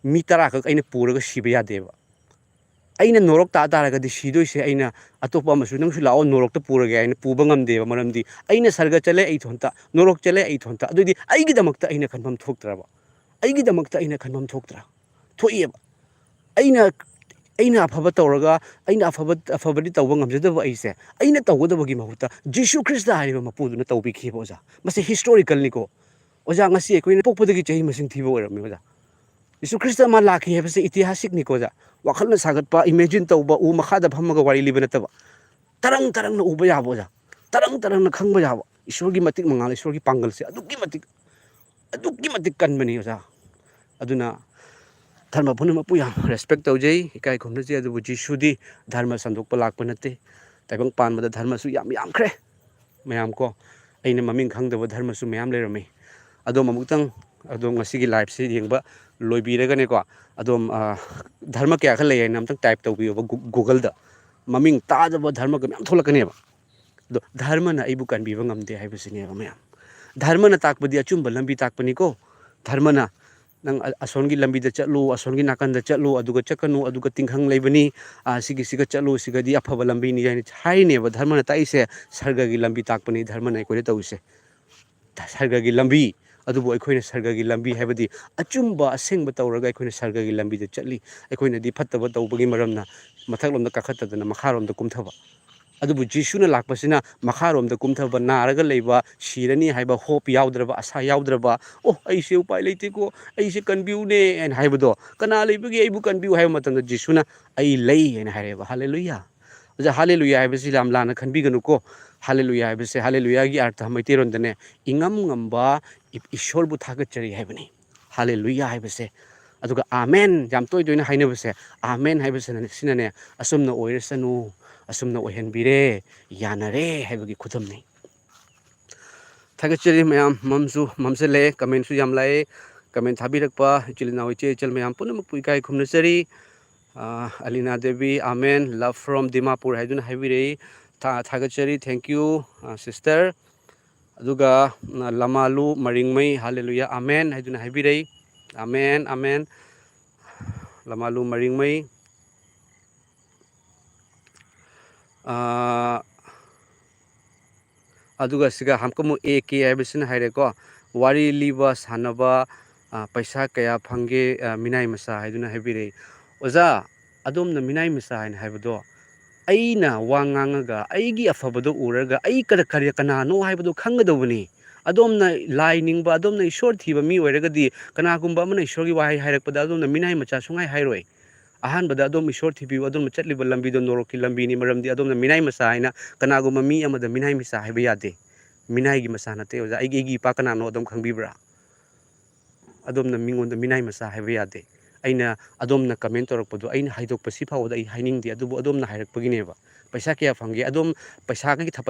ꯃꯤ 10 ꯈꯛ ꯑꯩꯅ ꯄꯨꯔꯒ ꯁꯤꯕ ꯌꯥꯗꯦꯕ ꯑꯩꯅ ꯅꯣꯔꯣꯛ ꯇꯥ ꯇꯥꯔꯒꯗꯤ ꯁꯤꯗꯣꯏꯁꯦ ꯑꯩꯅ ꯑꯇꯣꯞꯄ ꯑꯃꯁꯨ ꯅꯪꯁꯨ ꯂꯥꯛꯑꯣ ꯅꯣꯔꯣꯛꯇ ꯄꯨꯔꯒꯦ ꯍꯥꯏꯅ ꯄꯨꯕ ꯉꯝꯗꯦꯕ ꯃꯔꯝꯗꯤ ꯑꯩꯅ ꯁꯔꯒ ꯆꯠꯂꯦ ꯑꯩ ꯏꯊꯣꯟꯇ ꯅꯣꯔꯣꯛ ꯆꯠꯂꯦ ꯑꯩ ꯏꯊꯣꯟꯇ ꯑꯗꯨꯗꯤ ꯑꯩꯒꯤꯗꯃꯛꯇ ꯑꯩꯅ ꯈꯟꯐꯝ ꯊꯣꯛꯇ꯭ꯔꯕ ꯑꯩꯒꯤꯗꯃꯛꯇ ꯑꯩꯅ ꯈꯟꯐꯝ ꯊꯣꯛꯇ꯭ꯔꯥ ꯊꯣꯛꯏꯑꯕ ꯑꯩꯅ ꯑꯩꯅ ꯑꯐꯕ ꯇꯧꯔꯒ ꯑꯩꯅ ꯑꯐꯕꯗꯤ ꯇꯧꯕ ꯉꯝꯖꯗꯕ ꯑꯩꯁꯦ ꯑꯩꯅ ꯇꯧꯒꯗꯕꯒꯤ ꯃꯍꯨꯠꯇ ꯖꯤꯁꯨ ꯈ꯭ꯔꯤꯁꯇ ꯍꯥꯏꯔꯤꯕ ꯃꯄꯨꯗꯨꯅ ꯇꯧꯕꯤꯈꯤꯕ ꯑꯣꯖꯥ ꯃꯁꯤ ꯍꯤꯁꯇꯣꯔꯤꯀꯦꯜꯅꯤꯀꯣ ꯑꯣꯖꯥ ꯉꯁꯤ ꯑꯩꯈꯣꯏꯅ ꯄꯣꯛꯄꯗꯒꯤ ꯆꯍꯤ ꯃꯁꯤꯡ ꯊꯤꯕ ꯑꯣꯏꯔꯝꯃꯤ ꯑꯣꯖꯥ ꯖꯤꯁꯨ ꯈ꯭ꯔꯤꯁꯇ ꯑꯃ ꯂꯥꯛꯈꯤ ꯍꯥꯏꯕꯁꯤ ꯏꯇꯤꯍꯥꯁꯤꯛꯅꯤꯀꯣ ꯑꯣꯖꯥ ꯋꯥꯈꯜꯅ ꯁꯥꯒꯠꯄ ꯏꯃꯦꯖꯤꯟ ꯇꯧꯕ ꯎ ꯃꯈꯥꯗ ꯐꯝꯃꯒ ꯋꯥꯔꯤ ꯂꯤꯕ ꯅꯠꯇꯕ ꯇꯔꯪ ꯇꯔꯪꯅ ꯎꯕ ꯌꯥꯕ ꯑꯣꯖꯥ ꯇꯔꯪ ꯇꯔꯪꯅ ꯈꯪꯕ ꯌꯥꯕ ꯏꯁꯣꯔꯒꯤ ꯃꯇꯤꯛ ꯃꯉꯥꯜ ꯏꯁꯣꯔꯒꯤ ꯄꯥꯡꯒꯜꯁꯦ ꯑꯗꯨꯛꯀꯤ ꯃꯇꯤꯛ ꯀꯟꯕꯅꯤ ꯑꯣꯖꯥ ꯑꯗꯨꯅ ꯙꯔꯃ ꯄꯨꯝꯅꯃꯛꯄꯨ ꯌꯥꯝ ꯔꯦꯁꯄꯦꯛ ꯇꯧꯖꯩ ꯏꯀꯥꯏ ꯈꯨꯝꯅꯖꯩ ꯑꯗꯨꯕꯨ ꯖꯤꯁꯨꯗꯤ ꯙꯔꯃ ꯁꯟꯗꯣꯛꯄ ꯂꯥꯛꯄ ꯅꯠꯇꯦ ꯇꯥꯏꯕꯪ ꯄꯥꯟꯕꯗ ꯙꯔꯃꯁꯨ ꯌꯥꯝꯈ꯭ꯔꯦ ꯃꯌꯥꯝ ꯀꯣ ꯑꯩꯅ ꯃꯃꯤꯡ ꯈꯪꯗꯕ ꯙꯔꯃꯁꯨ ꯃꯌꯥꯝ ꯂꯩꯔꯝꯃꯤ ꯑꯗꯣꯝ ꯑꯃꯨꯛꯇꯪ ꯑꯗꯣꯝ ꯉꯁꯤꯒꯤ ꯂꯥꯏꯐꯁꯤ ꯌꯦꯡꯕ ꯂꯣꯏꯕꯤꯔꯒꯅꯦꯀꯣ ꯑꯗꯣꯝ ꯙꯔꯃ ꯀꯌꯥ ꯈꯔ ꯂꯩ ꯍꯥꯏꯅ ꯑꯝꯇꯪ ꯇꯥꯏꯞ ꯇꯧꯕꯤꯌꯣꯕ ꯒꯨꯒꯜꯗ ꯃꯃꯤꯡ ꯇꯥꯗꯕ ꯙꯔꯃꯒ ꯃꯌꯥꯝ ꯊꯣꯛꯂꯛꯀꯅꯦꯕ ꯑꯗꯣ ꯙꯔꯃꯅ ꯑꯩꯕꯨ ꯀꯟꯕꯤꯕ ꯉꯝꯗꯦ ꯍꯥꯏꯕꯁꯤꯅꯦꯕ ꯃꯌꯥꯝ ꯙꯔꯃꯅ ꯇꯥꯛꯄꯗꯤ ꯑꯆꯨꯝꯕ ꯂꯝꯕꯤ ꯇꯥꯛꯄꯅꯤꯀꯣ ꯙꯔꯃꯅ ꯅꯪ ꯑꯁꯣꯟꯒꯤ ꯂꯝꯕꯤꯗ ꯆꯠꯂꯨ ꯑꯁꯣꯟꯒꯤ ꯅꯥꯀꯟꯗ ꯆꯠꯂꯨ ꯑꯗꯨꯒ ꯆꯠꯀꯅꯨ ꯑꯗꯨꯒ ꯇꯤꯡꯈꯪ ꯂꯩꯕꯅꯤ ꯁꯤꯒ ꯆꯠꯂꯨ ꯁꯤꯒꯗꯤ ꯑꯐꯕ ꯂꯝꯕꯤꯅꯤ ꯍꯥꯏꯅ ꯍꯥꯏꯔꯤꯅꯦꯕ ꯙꯔꯃꯅ ꯇꯥꯛꯏꯁꯦ ꯁꯔꯒꯒꯤ ꯂꯝꯕꯤ ꯇꯥꯛꯄꯅꯤ ꯙꯔꯃꯅ ꯑꯩꯈꯣꯏꯗ ꯇꯧꯔꯤꯁꯦ ꯁꯔꯒꯒꯤ ꯂꯝꯕꯤ ꯑꯗꯨꯕꯨ ꯑꯩꯈꯣꯏꯅ ꯁꯔꯒꯒꯤ ꯂꯝꯕꯤ ꯍꯥꯏꯕꯗꯤ ꯑꯆꯨꯝꯕ ꯑꯁꯦꯡꯕ ꯇꯧꯔꯒ ꯑꯩꯈꯣꯏꯅ ꯁꯔꯒꯒꯤ ꯂꯝꯕꯤꯗ ꯆꯠꯂꯤ ꯑꯩꯈꯣꯏꯅꯗꯤ ꯐꯠꯇꯕ ꯇꯧꯕꯒꯤ ꯃꯔꯝꯅ ꯃꯊꯛꯂꯣꯝꯗ ꯀꯥꯈꯠꯇꯗꯅ ꯃꯈꯥꯔꯣꯝꯗ ꯀꯨꯝꯊꯕ ꯑꯗꯨꯕꯨ ꯖꯤꯁꯨꯅ ꯂꯥꯛꯄꯁꯤꯅ ꯃꯈꯥꯔꯣꯝꯗ ꯀꯨꯝꯊꯕ ꯅꯥꯔꯒ ꯂꯩꯕ ꯁꯤꯔꯅꯤ ꯍꯥꯏꯕ ꯍꯣꯞ ꯌꯥꯎꯗ꯭ꯔꯕ ꯑꯁꯥ ꯌꯥꯎꯗ꯭ꯔꯕ ꯑꯩꯁꯦ ꯎꯄꯥꯏ ꯂꯩꯇꯦꯀꯣ ꯑꯩꯁꯦ ꯀꯟꯕꯤꯌꯨꯅꯦ ꯍꯥꯏꯅ ꯍꯥꯏꯕꯗꯣ ꯀꯅꯥ ꯂꯩꯕꯒꯦ ꯑꯩꯕꯨ ꯀꯟꯕꯤꯌꯨ ꯍꯥꯏꯕ ꯃꯇꯝꯗ ꯖꯤꯁꯨꯅ ꯑꯩ ꯂꯩ ꯍꯥꯏꯅ ꯍꯥꯏꯔꯦꯕ ꯍꯜꯂꯦꯂꯨꯌꯥ ꯑꯣꯖꯥ ꯍꯜꯂꯦꯂꯨꯌꯥ ꯍꯥꯏꯕꯁꯤ ꯌꯥꯝ ꯂꯥꯟꯅ ꯈꯟꯕꯤꯒꯅꯨꯀꯣ ꯍꯜꯂꯦꯂꯨꯌꯥ ꯍꯥꯏꯕꯁꯦ ꯍꯜꯂꯦꯂꯨꯌꯥꯒꯤ ꯑꯥꯔꯊ ꯃꯩꯇꯩꯔꯣꯟꯗꯅꯦ ꯏꯉꯝ ꯉꯝꯕ ꯏꯁꯣꯔꯕꯨ ꯊꯥꯒꯠꯆꯔꯤ ꯍꯥꯏꯕꯅꯤ ꯍꯜꯂꯦꯂꯨꯌꯥ ꯍꯥꯏꯕꯁꯦ ꯑꯗꯨꯒ ꯑꯥꯃꯦꯟ ꯌꯥꯝ ꯇꯣꯏꯅ ꯍꯥꯏꯅꯕꯁꯦ ꯑꯥꯃꯦꯟ ꯍꯥꯏꯕꯁꯤꯅꯅꯦ ꯑꯁꯨꯝꯅ ꯑꯣꯏꯔꯁꯅꯨ ꯑꯁꯨꯝꯅ ꯑꯣꯏꯍꯟꯕꯤꯔꯦ ꯌꯥꯅꯔꯦ ꯍꯥꯏꯕꯒꯤ ꯈꯨꯗꯝꯅꯤ ꯊꯥꯒꯠꯆꯔꯤ ꯃꯌꯥꯝ ꯃꯝꯁꯤꯜꯂꯛꯑꯦ ꯀꯃꯦꯟꯁꯨ ꯌꯥꯝ ꯂꯥꯛꯑꯦ ꯀꯃꯦꯟ ꯊꯥꯕꯤꯔꯛꯄ ꯏꯆꯤꯜ ꯏꯅꯥꯎ ꯏꯆꯦ ꯏꯆꯜ ꯃꯌꯥꯝ ꯄꯨꯝꯅꯃꯛꯄꯨ ꯏꯀꯥꯏ ꯈꯨꯝꯅꯖꯔꯤ ꯑꯂꯤꯅꯥ ꯗꯦꯕꯤ ꯑꯥꯃꯦꯟ ꯂꯞ ꯐ꯭ꯔꯣꯝ ꯗꯤꯃꯥꯄꯨꯔ ꯍꯥꯏꯗꯨꯅ ꯍꯥꯏꯕꯤꯔꯛꯏ ꯊꯥꯒꯠꯆꯔꯤ ꯊꯦꯡꯛ ꯌꯨ ꯁꯤꯁꯇꯔ ꯑꯗꯨꯒ ꯂꯃꯥꯂꯨ ꯃꯔꯤꯡꯃꯩ ꯍꯜꯂꯦꯂꯨꯌꯥ ꯑꯥꯃꯦꯟ ꯍꯥꯏꯗꯨꯅ ꯍꯥꯏꯕꯤꯔꯛꯏ ꯑꯥꯃꯦꯟ ꯑꯥꯃꯦꯟ ꯂꯃꯥꯂꯨ ꯃꯔꯤꯡꯃꯩ ꯑꯗꯨꯒ ꯁꯤꯒ ꯍꯝꯀꯃꯨ AK ꯍꯥꯏꯕꯁꯤꯅ ꯍꯥꯏꯔꯦꯀꯣ ꯋꯥꯔꯤ ꯂꯤꯕ ꯁꯥꯟꯅꯕ ꯄꯩꯁꯥ ꯀꯌꯥ ꯐꯪꯒꯦ ꯃꯤꯅꯥꯏ ꯃꯆꯥ ꯍꯥꯏꯗꯨꯅ ꯍꯥꯏꯕꯤꯔꯛꯏ ꯑꯣꯖꯥ ꯑꯗꯣꯝꯅ ꯃꯤꯅꯥꯏ ꯃꯆꯥ ꯍꯥꯏꯅ ꯍꯥꯏꯕꯗꯣ ꯑꯩꯅ ꯋꯥ ꯉꯥꯡꯉꯒ ꯑꯩꯒꯤ ꯑꯐꯕꯗꯣ ꯎꯔꯒ ꯑꯩ ꯀꯅꯥꯅꯣ ꯍꯥꯏꯕꯗꯨ ꯈꯪꯒꯗꯧꯕꯅꯤ ꯑꯗꯣꯝꯅ ꯂꯥꯏ ꯅꯤꯡꯕ ꯑꯗꯣꯝꯅ ꯏꯁꯣꯔ ꯊꯤꯕ ꯃꯤ ꯑꯣꯏꯔꯒꯗꯤ ꯀꯅꯥꯒꯨꯝꯕ ꯑꯃꯅ ꯏꯁꯣꯔꯒꯤ ꯋꯥꯍꯩ ꯍꯥꯏꯔꯛꯄꯗ ꯑꯗꯣꯝꯅ ꯃꯤꯅꯥꯏ ꯃꯆꯥ ꯁꯨꯡꯍꯥꯏ ꯍꯥꯏꯔꯣꯏ ꯑꯍꯥꯟꯕꯗ ꯑꯗꯣꯝ ꯏꯁꯣꯔ ꯊꯤꯕꯤꯌꯨ ꯑꯗꯣꯝꯅ ꯆꯠꯂꯤꯕ ꯂꯝꯕꯤꯗꯣ ꯅꯣꯔꯣꯛꯀꯤ ꯂꯝꯕꯤꯅꯤ ꯃꯔꯝꯗꯤ ꯑꯗꯣꯝꯅ ꯃꯤꯅꯥꯏ ꯃꯆꯥ ꯍꯥꯏꯅ ꯀꯅꯥꯒꯨꯝꯕ ꯃꯤ ꯑꯃꯗ ꯃꯤꯅꯥꯏ ꯃꯆꯥ ꯍꯥꯏꯕ ꯌꯥꯗꯦ ꯃꯤꯅꯥꯏꯒꯤ ꯃꯆꯥ ꯅꯠꯇꯦ ꯑꯣꯖꯥ ꯑꯩꯒꯤ ꯏꯄꯥ ꯀꯅꯥꯅꯣ ꯑꯗꯨꯝ ꯈꯪꯕꯤꯕ꯭ꯔꯥ ꯑꯗꯣꯝꯅ ꯃꯤꯉꯣꯟꯗ ꯃꯤꯅꯥꯏ ꯃꯆꯥ ꯍꯥꯏꯕ ꯌꯥꯗꯦ ꯑꯩꯅ ꯑꯗꯣꯝꯅ ꯀꯃꯦꯟ ꯇꯧꯔꯛꯄꯗꯣ ꯑꯩꯅ ꯍꯥꯏꯗꯣꯛꯄ ꯁꯤ ꯐꯥꯎꯕꯗ ꯑꯩ ꯍꯥꯏꯅꯤꯡꯗꯦ ꯑꯗꯨꯕꯨ ꯑꯗꯣꯝꯅ ꯍꯥꯏꯔꯛꯄꯒꯤꯅꯦꯕ ꯄꯩꯁꯥ ꯀꯌꯥ ꯐꯪꯒꯦ ꯑꯗꯣꯝ ꯄꯩꯁꯥ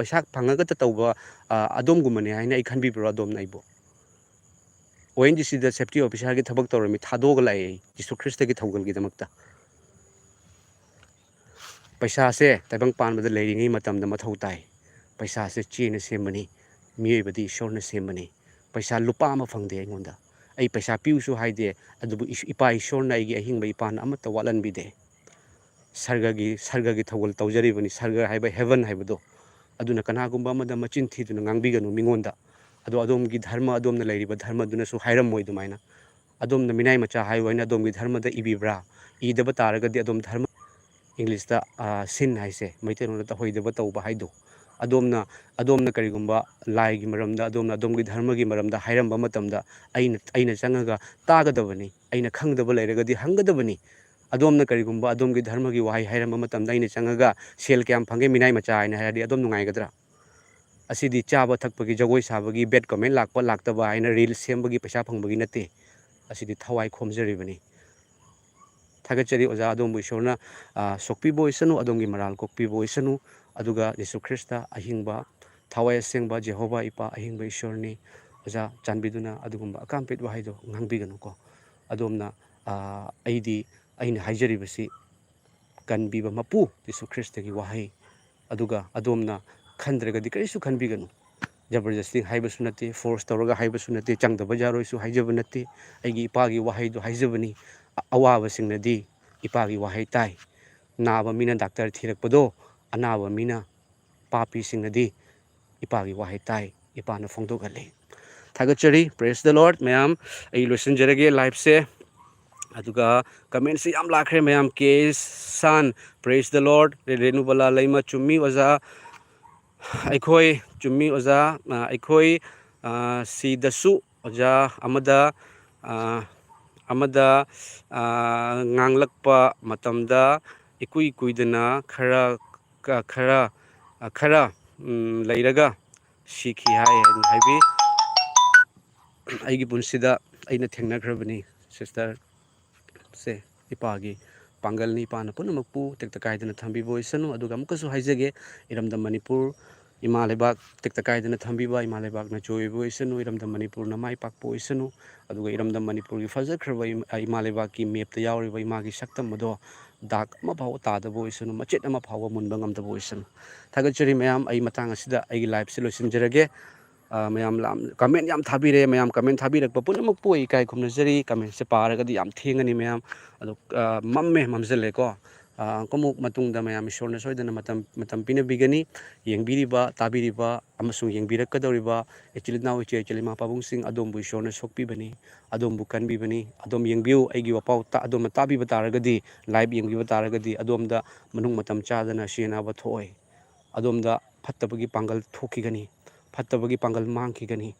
ꯐꯪꯉꯒꯇ ꯇꯧꯕ ꯑꯗꯣꯝꯒꯨꯝꯕꯅꯦ ꯍꯥꯏꯅ ꯑꯩ ꯈꯟꯕꯤꯕ꯭ꯔꯣ ꯑꯗꯣꯝꯅ ꯑꯩꯕꯨ ONGCꯗ ꯁꯦꯐꯇꯤ ꯑꯣꯐꯤꯁꯥꯔꯒꯤ ꯊꯕꯛ ꯇꯧꯔꯝꯃꯤ ꯊꯥꯗꯣꯛꯑꯒ ꯂꯥꯛꯑꯦ ꯑꯩ ꯖꯤꯁꯨ ꯈ꯭ꯔꯤꯁꯇꯒꯤ ꯊꯧꯒꯜꯒꯤꯗꯃꯛꯇ ꯄꯩꯁꯥꯁꯦ ꯇꯥꯏꯕꯪ ꯄꯥꯟꯕꯗ ꯂꯩꯔꯤꯉꯩ ꯃꯇꯝꯗ ꯃꯊꯧ ꯇꯥꯏ ꯄꯩꯁꯥꯁꯦ ꯆꯦꯅ ꯁꯦꯝꯕꯅꯤ ꯃꯤꯑꯣꯏꯕꯗꯤ ꯏꯁꯣꯔꯅ ꯁꯦꯝꯕꯅꯤ ꯄꯩꯁꯥ ꯂꯨꯄꯥ ꯑꯃ ꯐꯪꯗꯦ ꯑꯩꯉꯣꯟꯗ ꯑꯩ ꯄꯩꯁꯥ ꯄꯤꯌꯨꯁꯨ ꯍꯥꯏꯗꯦ ꯑꯗꯨꯕꯨ ꯏꯄꯥ ꯏꯁꯣꯔꯅ ꯑꯩꯒꯤ ꯑꯍꯤꯡꯕ ꯏꯄꯥꯅ ꯑꯃꯠꯇ ꯋꯥꯠꯍꯟꯕꯤꯗꯦ ꯁꯔꯒꯒꯤ ꯊꯧꯒꯜ ꯇꯧꯖꯔꯤꯕꯅꯤ ꯁꯔꯒ ꯍꯥꯏꯕ ꯍꯦꯚꯟ ꯍꯥꯏꯕꯗꯣ ꯑꯗꯨꯅ ꯀꯅꯥꯒꯨꯝꯕ ꯑꯃꯗ ꯃꯆꯤꯟ ꯊꯤꯗꯨꯅ ꯉꯥꯡꯕꯤꯒꯅꯨ ꯃꯤꯉꯣꯟꯗ ꯑꯗꯣ ꯑꯗꯣꯝꯒꯤ ꯙꯔꯃ ꯑꯗꯣꯝꯅ ꯂꯩꯔꯤꯕ ꯙꯔꯃꯗꯨꯅꯁꯨ ꯍꯥꯏꯔꯝꯃꯣꯏ ꯑꯗꯨꯃꯥꯏꯅ ꯑꯗꯣꯝꯅ ꯃꯤꯅꯥꯏ ꯃꯆꯥ ꯍꯥꯏꯌꯨ ꯍꯥꯏꯅ ꯑꯗꯣꯝꯒꯤ ꯙꯔꯃꯗ ꯏꯕꯤꯕ꯭ꯔꯥ ꯏꯗꯕ ꯇꯥꯔꯒꯗꯤ ꯑꯗꯣꯝ ꯙꯔꯃ ꯏꯪꯂꯤꯁꯇ ꯁꯤꯟ ꯍꯥꯏꯁꯦ ꯃꯩꯇꯩꯂꯣꯟꯗ ꯇꯧꯍꯩꯗꯕ ꯇꯧꯕ ꯍꯥꯏꯗꯣ ꯑꯗꯣꯝꯅ ꯀꯔꯤꯒꯨꯝꯕ ꯂꯥꯏꯒꯤ ꯃꯔꯝꯗ ꯑꯗꯣꯝꯒꯤ ꯙꯔꯃꯒꯤ ꯃꯔꯝꯗ ꯍꯥꯏꯔꯝꯕ ꯃꯇꯝꯗ ꯑꯩꯅ ꯆꯪꯉꯒ ꯇꯥꯒꯗꯕꯅꯤ ꯑꯩꯅ ꯈꯪꯗꯕ ꯂꯩꯔꯒꯗꯤ ꯍꯪꯒꯗꯕꯅꯤ ꯑꯗꯣꯝꯅ ꯀꯔꯤꯒꯨꯝꯕ ꯑꯗꯣꯝꯒꯤ ꯙꯔꯃꯒꯤ ꯋꯥꯍꯩ ꯍꯥꯏꯔꯝꯕ ꯃꯇꯝꯗ ꯑꯩꯅ ꯆꯪꯉꯒ ꯁꯦꯜ ꯀꯌꯥꯝ ꯐꯪꯒꯦ ꯃꯤꯅꯥꯏ ꯃꯆꯥ ꯍꯥꯏꯅ ꯍꯥꯏꯔꯗꯤ ꯑꯗꯣꯝ ꯅꯨꯡꯉꯥꯏꯒꯗ꯭ꯔꯥ ꯑꯁꯤꯗꯤ ꯆꯥꯕ ꯊꯛꯄꯒꯤ ꯖꯒꯣꯏ ꯁꯥꯕꯒꯤ ꯕꯦꯠ ꯀꯃꯦꯟ ꯂꯥꯛꯄ ꯂꯥꯛꯇꯕ ꯍꯥꯏꯅ ꯔꯤꯜꯁ ꯁꯦꯝꯕꯒꯤ ꯄꯩꯁꯥ ꯐꯪꯕꯒꯤ ꯅꯠꯇꯦ ꯑꯁꯤꯗꯤ ꯊꯋꯥꯏ ꯈꯣꯝꯖꯔꯤꯕꯅꯤ ꯊꯥꯒꯠꯆꯔꯤ ꯑꯣꯖꯥ ꯑꯗꯣꯝꯕꯨ ꯏꯁꯣꯔꯅ ꯁꯣꯛꯄꯤꯕ ꯑꯣꯏꯁꯅꯨ ꯑꯗꯣꯝꯒꯤ ꯃꯔꯥꯜ ꯀꯣꯛꯄꯤꯕ ꯑꯣꯏꯁꯅꯨ ꯑꯗꯨꯒ ꯖꯤꯁꯨ ꯈ꯭ꯔꯤꯁꯇ ꯑꯍꯤꯡꯕ ꯊꯋꯥꯏ ꯑꯁꯦꯡꯕ ꯖꯦꯍꯣꯕꯥ ꯏꯄꯥ ꯑꯍꯤꯡꯕ ꯏꯁꯣꯔꯅꯤ ꯑꯣꯖꯥ ꯆꯥꯟꯕꯤꯗꯨꯅ ꯑꯗꯨꯒꯨꯝꯕ ꯑꯀꯥꯝꯄꯦꯠ ꯋꯥꯍꯩꯗꯣ ꯉꯥꯡꯕꯤꯒꯅꯨꯀꯣ ꯑꯗꯣꯝꯅ ꯑꯩꯅ ꯍꯥꯏꯖꯔꯤꯕꯁꯤ ꯀꯟꯕꯤꯕ ꯃꯄꯨ ꯖꯤꯁꯨ ꯈ꯭ꯔꯤꯁꯇꯒꯤ ꯋꯥꯍꯩ ꯑꯗꯨꯒ ꯑꯗꯣꯝꯅ ꯈꯟꯗ꯭ꯔꯒꯗꯤ ꯀꯔꯤꯁꯨ ꯈꯟꯕꯤꯒꯅꯨ ꯖꯕꯔꯗꯁꯇꯤ ꯍꯥꯏꯕꯁꯨ ꯅꯠꯇꯦ ꯐꯣꯔꯁ ꯇꯧꯔꯒ ꯍꯥꯏꯕꯁꯨ ꯅꯠꯇꯦ ꯆꯪꯗꯕ ꯌꯥꯔꯣꯏꯁꯨ ꯍꯥꯏꯖꯕ ꯅꯠꯇꯦ ꯑꯩꯒꯤ ꯏꯄꯥꯒꯤ ꯋꯥꯍꯩꯗꯣ ꯍꯥꯏꯖꯕꯅꯤ ꯑꯋꯥꯕꯁꯤꯡꯅꯗꯤ ꯏꯄꯥꯒꯤ ꯋꯥꯍꯩ ꯇꯥꯏ ꯅꯥꯕ ꯃꯤꯅ ꯗꯥꯛꯇꯔ ꯊꯤꯔꯛꯄꯗꯣ ꯑꯅꯥꯕ ꯃꯤꯅ ꯄꯥꯄꯤꯁꯤꯡꯅꯗꯤ ꯏꯄꯥꯒꯤ ꯋꯥꯍꯩ ꯇꯥꯏ, ꯏꯄꯥꯅ ꯐꯣꯡꯗꯣꯛꯍꯜꯂꯤ꯫ ꯊꯥꯒꯠꯆꯔꯤ, ꯄ꯭ꯔꯦꯁ ꯗ ꯂꯣꯔꯗ ꯃꯌꯥꯝ, ꯑꯩ ꯂꯣꯏꯁꯤꯟꯖꯔꯒꯦ ꯂꯥꯏꯐꯁꯦ꯫ ꯑꯗꯨꯒ ꯀꯃꯦꯟꯁꯦ ꯌꯥꯝ ꯂꯥꯛꯈ꯭ꯔꯦ ꯃꯌꯥꯝ, ꯀꯦ ꯁꯥꯟ, ꯄ꯭ꯔꯦꯁ ꯗ ꯂꯣꯔꯗ, ꯔꯦꯅꯨꯕꯂꯥ ꯂꯩꯃ, ꯆꯨꯝꯃꯤ ꯑꯣꯖꯥ, ꯑꯩꯈꯣꯏ ꯆꯨꯝꯃꯤ ꯑꯣꯖꯥ, ꯑꯩꯈꯣꯏ ꯁꯤꯗꯁꯨ ꯑꯣꯖꯥ ꯑꯃꯗ ꯉꯥꯡꯂꯛꯄ ꯃꯇꯝꯗ ꯏꯀꯨꯏ ꯀꯨꯏꯗꯅ ꯈꯔ ꯂꯩꯔꯒ ꯁꯤꯈꯤ ꯍꯥꯏꯕꯤ ꯑꯩꯒꯤ ꯄꯨꯟꯁꯤꯗ ꯑꯩꯅ ꯊꯦꯡꯅꯈ꯭ꯔꯕꯅꯤ ꯁꯤꯁꯇꯔꯁꯦ꯫ ꯏꯄꯥꯒꯤ ꯄꯥꯡꯒꯜꯅꯤ, ꯏꯄꯥꯅ ꯄꯨꯝꯅꯃꯛꯄꯨ ꯇꯦꯛꯇ ꯀꯥꯏꯗꯅ ꯊꯝꯕꯤꯕ ꯑꯣꯏꯁꯅꯨ꯫ ꯑꯗꯨꯒ ꯑꯃꯨꯛꯀꯁꯨ ꯍꯥꯏꯖꯒꯦ, ꯏꯔꯝꯗꯝ ꯃꯅꯤꯄꯨꯔ, ꯏꯃꯥ ꯂꯩꯕꯥꯛ ꯇꯦꯛꯇ ꯀꯥꯏꯗꯅ ꯊꯝꯕꯤꯕ ꯏꯃꯥ ꯂꯩꯕꯥꯛꯅ ꯖꯣꯏꯕ ꯑꯣꯏꯁꯅꯨ, ꯏꯔꯝꯗꯝ ꯃꯅꯤꯄꯨꯔꯅ ꯃꯥꯏ ꯄꯥꯛꯄ ꯑꯣꯏꯁꯅꯨ꯫ ꯑꯗꯨꯒ ꯏꯔꯝꯗꯝ ꯃꯅꯤꯄꯨꯔꯒꯤ ꯐꯖꯈ꯭ꯔꯕ ꯏꯃꯥ ꯂꯩꯕꯥꯛꯀꯤ ꯃꯦꯞꯇ ꯌꯥꯎꯔꯤꯕ ꯏꯃꯥꯒꯤ ꯁꯛꯇꯝ ꯑꯗꯣ ꯗꯥꯛ ꯑꯃ ꯐꯥꯎꯕ ꯇꯥꯗꯕ ꯑꯣꯏꯁꯅꯨ, ꯃꯆꯦꯠ ꯑꯃ ꯐꯥꯎꯕ ꯃꯨꯟꯕ ꯉꯝꯗꯕ ꯑꯣꯏꯁꯅꯨ꯫ ꯊꯥꯒꯠꯆꯔꯤ ꯃꯌꯥꯝ, ꯑꯩ ꯃꯇꯥꯡ ꯑꯁꯤꯗ ꯑꯩꯒꯤ ꯂꯥꯏꯐꯁꯦ ꯂꯣꯏꯁꯤꯟꯖꯔꯒꯦ꯫ ꯃꯌꯥꯝ ꯀꯃꯦꯟ ꯌꯥꯝ ꯊꯥꯕꯤꯔꯦ, ꯃꯌꯥꯝ ꯀꯃꯦꯟ ꯊꯥꯕꯤꯔꯛꯄ ꯄꯨꯝꯅꯃꯛꯄꯨ ꯑꯩ ꯏꯀꯥꯏ ꯈꯨꯝꯅꯖꯔꯤ꯫ ꯀꯃꯦꯟꯁꯦ ꯄꯥꯔꯒꯗꯤ ꯌꯥꯝ ꯊꯦꯡꯒꯅꯤ ꯃꯌꯥꯝ, ꯑꯗꯣ ꯃꯝꯁꯤꯜꯂꯦꯀꯣ꯫ ꯑꯃꯨꯛ ꯃꯇꯨꯡꯗ ꯃꯌꯥꯝ ꯏꯁꯣꯔꯅ ꯁꯣꯏꯗꯅ ꯃꯇꯝ ꯄꯤꯅꯕꯤꯒꯅꯤ꯫ ꯌꯦꯡꯕꯤꯔꯤꯕ, ꯇꯥꯕꯤꯔꯤꯕ ꯑꯃꯁꯨꯡ ꯌꯦꯡꯕꯤꯔꯛꯀꯗꯧꯔꯤꯕ ꯏꯆꯤꯜ ꯏꯅꯥꯎ, ꯏꯆꯦ ꯏꯆꯜ, ꯏꯃꯥ ꯄꯥꯕꯨꯡꯁꯤꯡ, ꯑꯗꯣꯝꯕꯨ ꯏꯁꯣꯔꯅ ꯁꯣꯛꯄꯤꯕꯅꯤ, ꯑꯗꯣꯝꯕꯨ ꯀꯟꯕꯤꯕꯅꯤ꯫ ꯑꯗꯣꯝ ꯌꯦꯡꯕꯤꯌꯨ, ꯑꯩꯒꯤ ꯋꯥꯄꯥꯎ ꯑꯗꯣꯝꯅ ꯇꯥꯕꯤꯕ ꯇꯥꯔꯒꯗꯤ, ꯂꯥꯏꯚ ꯌꯦꯡꯕꯤꯕ ꯇꯥꯔꯒꯗꯤ ꯑꯗꯣꯝꯗ ꯃꯅꯨꯡ ꯃꯇꯝ ꯆꯥꯗꯅ ꯁꯤꯅꯕ ꯊꯣꯛꯑꯣꯏ꯫ ꯑꯗꯣꯝꯗ ꯐꯠꯇꯕꯒꯤ ꯄꯥꯡꯒꯜ ꯊꯣꯛꯈꯤꯒꯅꯤ, ꯐꯠꯇꯕꯒꯤ ꯄꯥꯡꯒꯜ ꯃꯥꯡꯈꯤꯒꯅꯤ꯫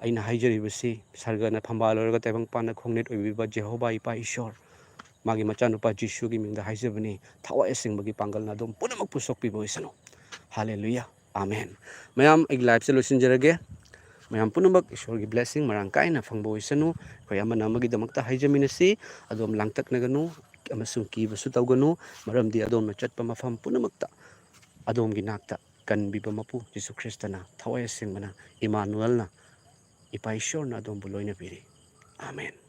ꯑꯩꯅ ꯍꯥꯏꯖꯔꯤꯕꯁꯤ ꯁꯔꯒꯅ ꯐꯝꯕꯥꯜ ꯑꯣꯏꯔꯒ ꯇꯥꯏꯕꯪꯄꯥꯟꯅ ꯈꯣꯡꯅꯦꯠ ꯑꯣꯏꯕꯤꯕ ꯖꯦꯍꯣꯚꯥ ꯏꯄꯥ ꯏꯁꯣꯔ, ꯃꯥꯒꯤ ꯃꯆꯥꯅꯨꯄꯥ ꯖꯤꯁꯨꯒꯤ ꯃꯤꯡꯗ ꯍꯥꯏꯖꯕꯅꯤ, ꯊꯋꯥꯏ ꯑꯁꯦꯡꯕꯒꯤ ꯄꯥꯡꯒꯜꯅ ꯑꯗꯨꯝ ꯄꯨꯝꯅꯃꯛꯄꯨ ꯁꯣꯛꯄꯤꯕ ꯑꯣꯏꯁꯅꯨ꯫ ꯍꯥꯂꯦꯂꯨꯌꯥ, ꯑꯥꯃꯦꯟ꯫ ꯃꯌꯥꯝ, ꯑꯩꯒꯤ ꯂꯥꯏꯐꯁꯦ ꯂꯣꯏꯁꯤꯟꯖꯔꯒꯦ꯫ ꯃꯌꯥꯝ ꯄꯨꯝꯅꯃꯛ ꯏꯁꯣꯔꯒꯤ ꯕ꯭ꯂꯦꯁꯤꯡ ꯃꯔꯥꯡ ꯀꯥꯏꯅ ꯐꯪꯕ ꯑꯣꯏꯁꯅꯨ꯫ ꯑꯩꯈꯣꯏ ꯑꯃꯅ ꯑꯃꯒꯤꯗꯃꯛꯇ ꯍꯥꯏꯖꯃꯤꯟꯅꯁꯤ, ꯑꯗꯣꯝ ꯂꯥꯡꯇꯛꯅꯒꯅꯨ ꯑꯃꯁꯨꯡ ꯀꯤꯕꯁꯨ ꯇꯧꯒꯅꯨ, ꯃꯔꯝꯗꯤ ꯑꯗꯣꯝꯅ ꯆꯠꯄ ꯃꯐꯝ ꯄꯨꯝꯅꯃꯛꯇ ꯑꯗꯣꯝꯒꯤ ꯅꯥꯛꯇ ꯀꯟꯕꯤꯕ ꯃꯄꯨ ꯖꯦꯁꯨ ꯈ꯭ꯔꯤꯁꯇꯅ, ꯊꯋꯥꯏ ꯑꯁꯦꯡꯕꯅ, ꯏꯃꯥꯅꯨꯑꯦꯜꯅ, ꯏꯄꯥ ꯏꯁꯣꯔꯅ ꯑꯗꯣꯝꯕꯨ ꯂꯣꯏꯅꯕꯤꯔꯤ꯫ ꯑꯥꯃꯦꯟ꯫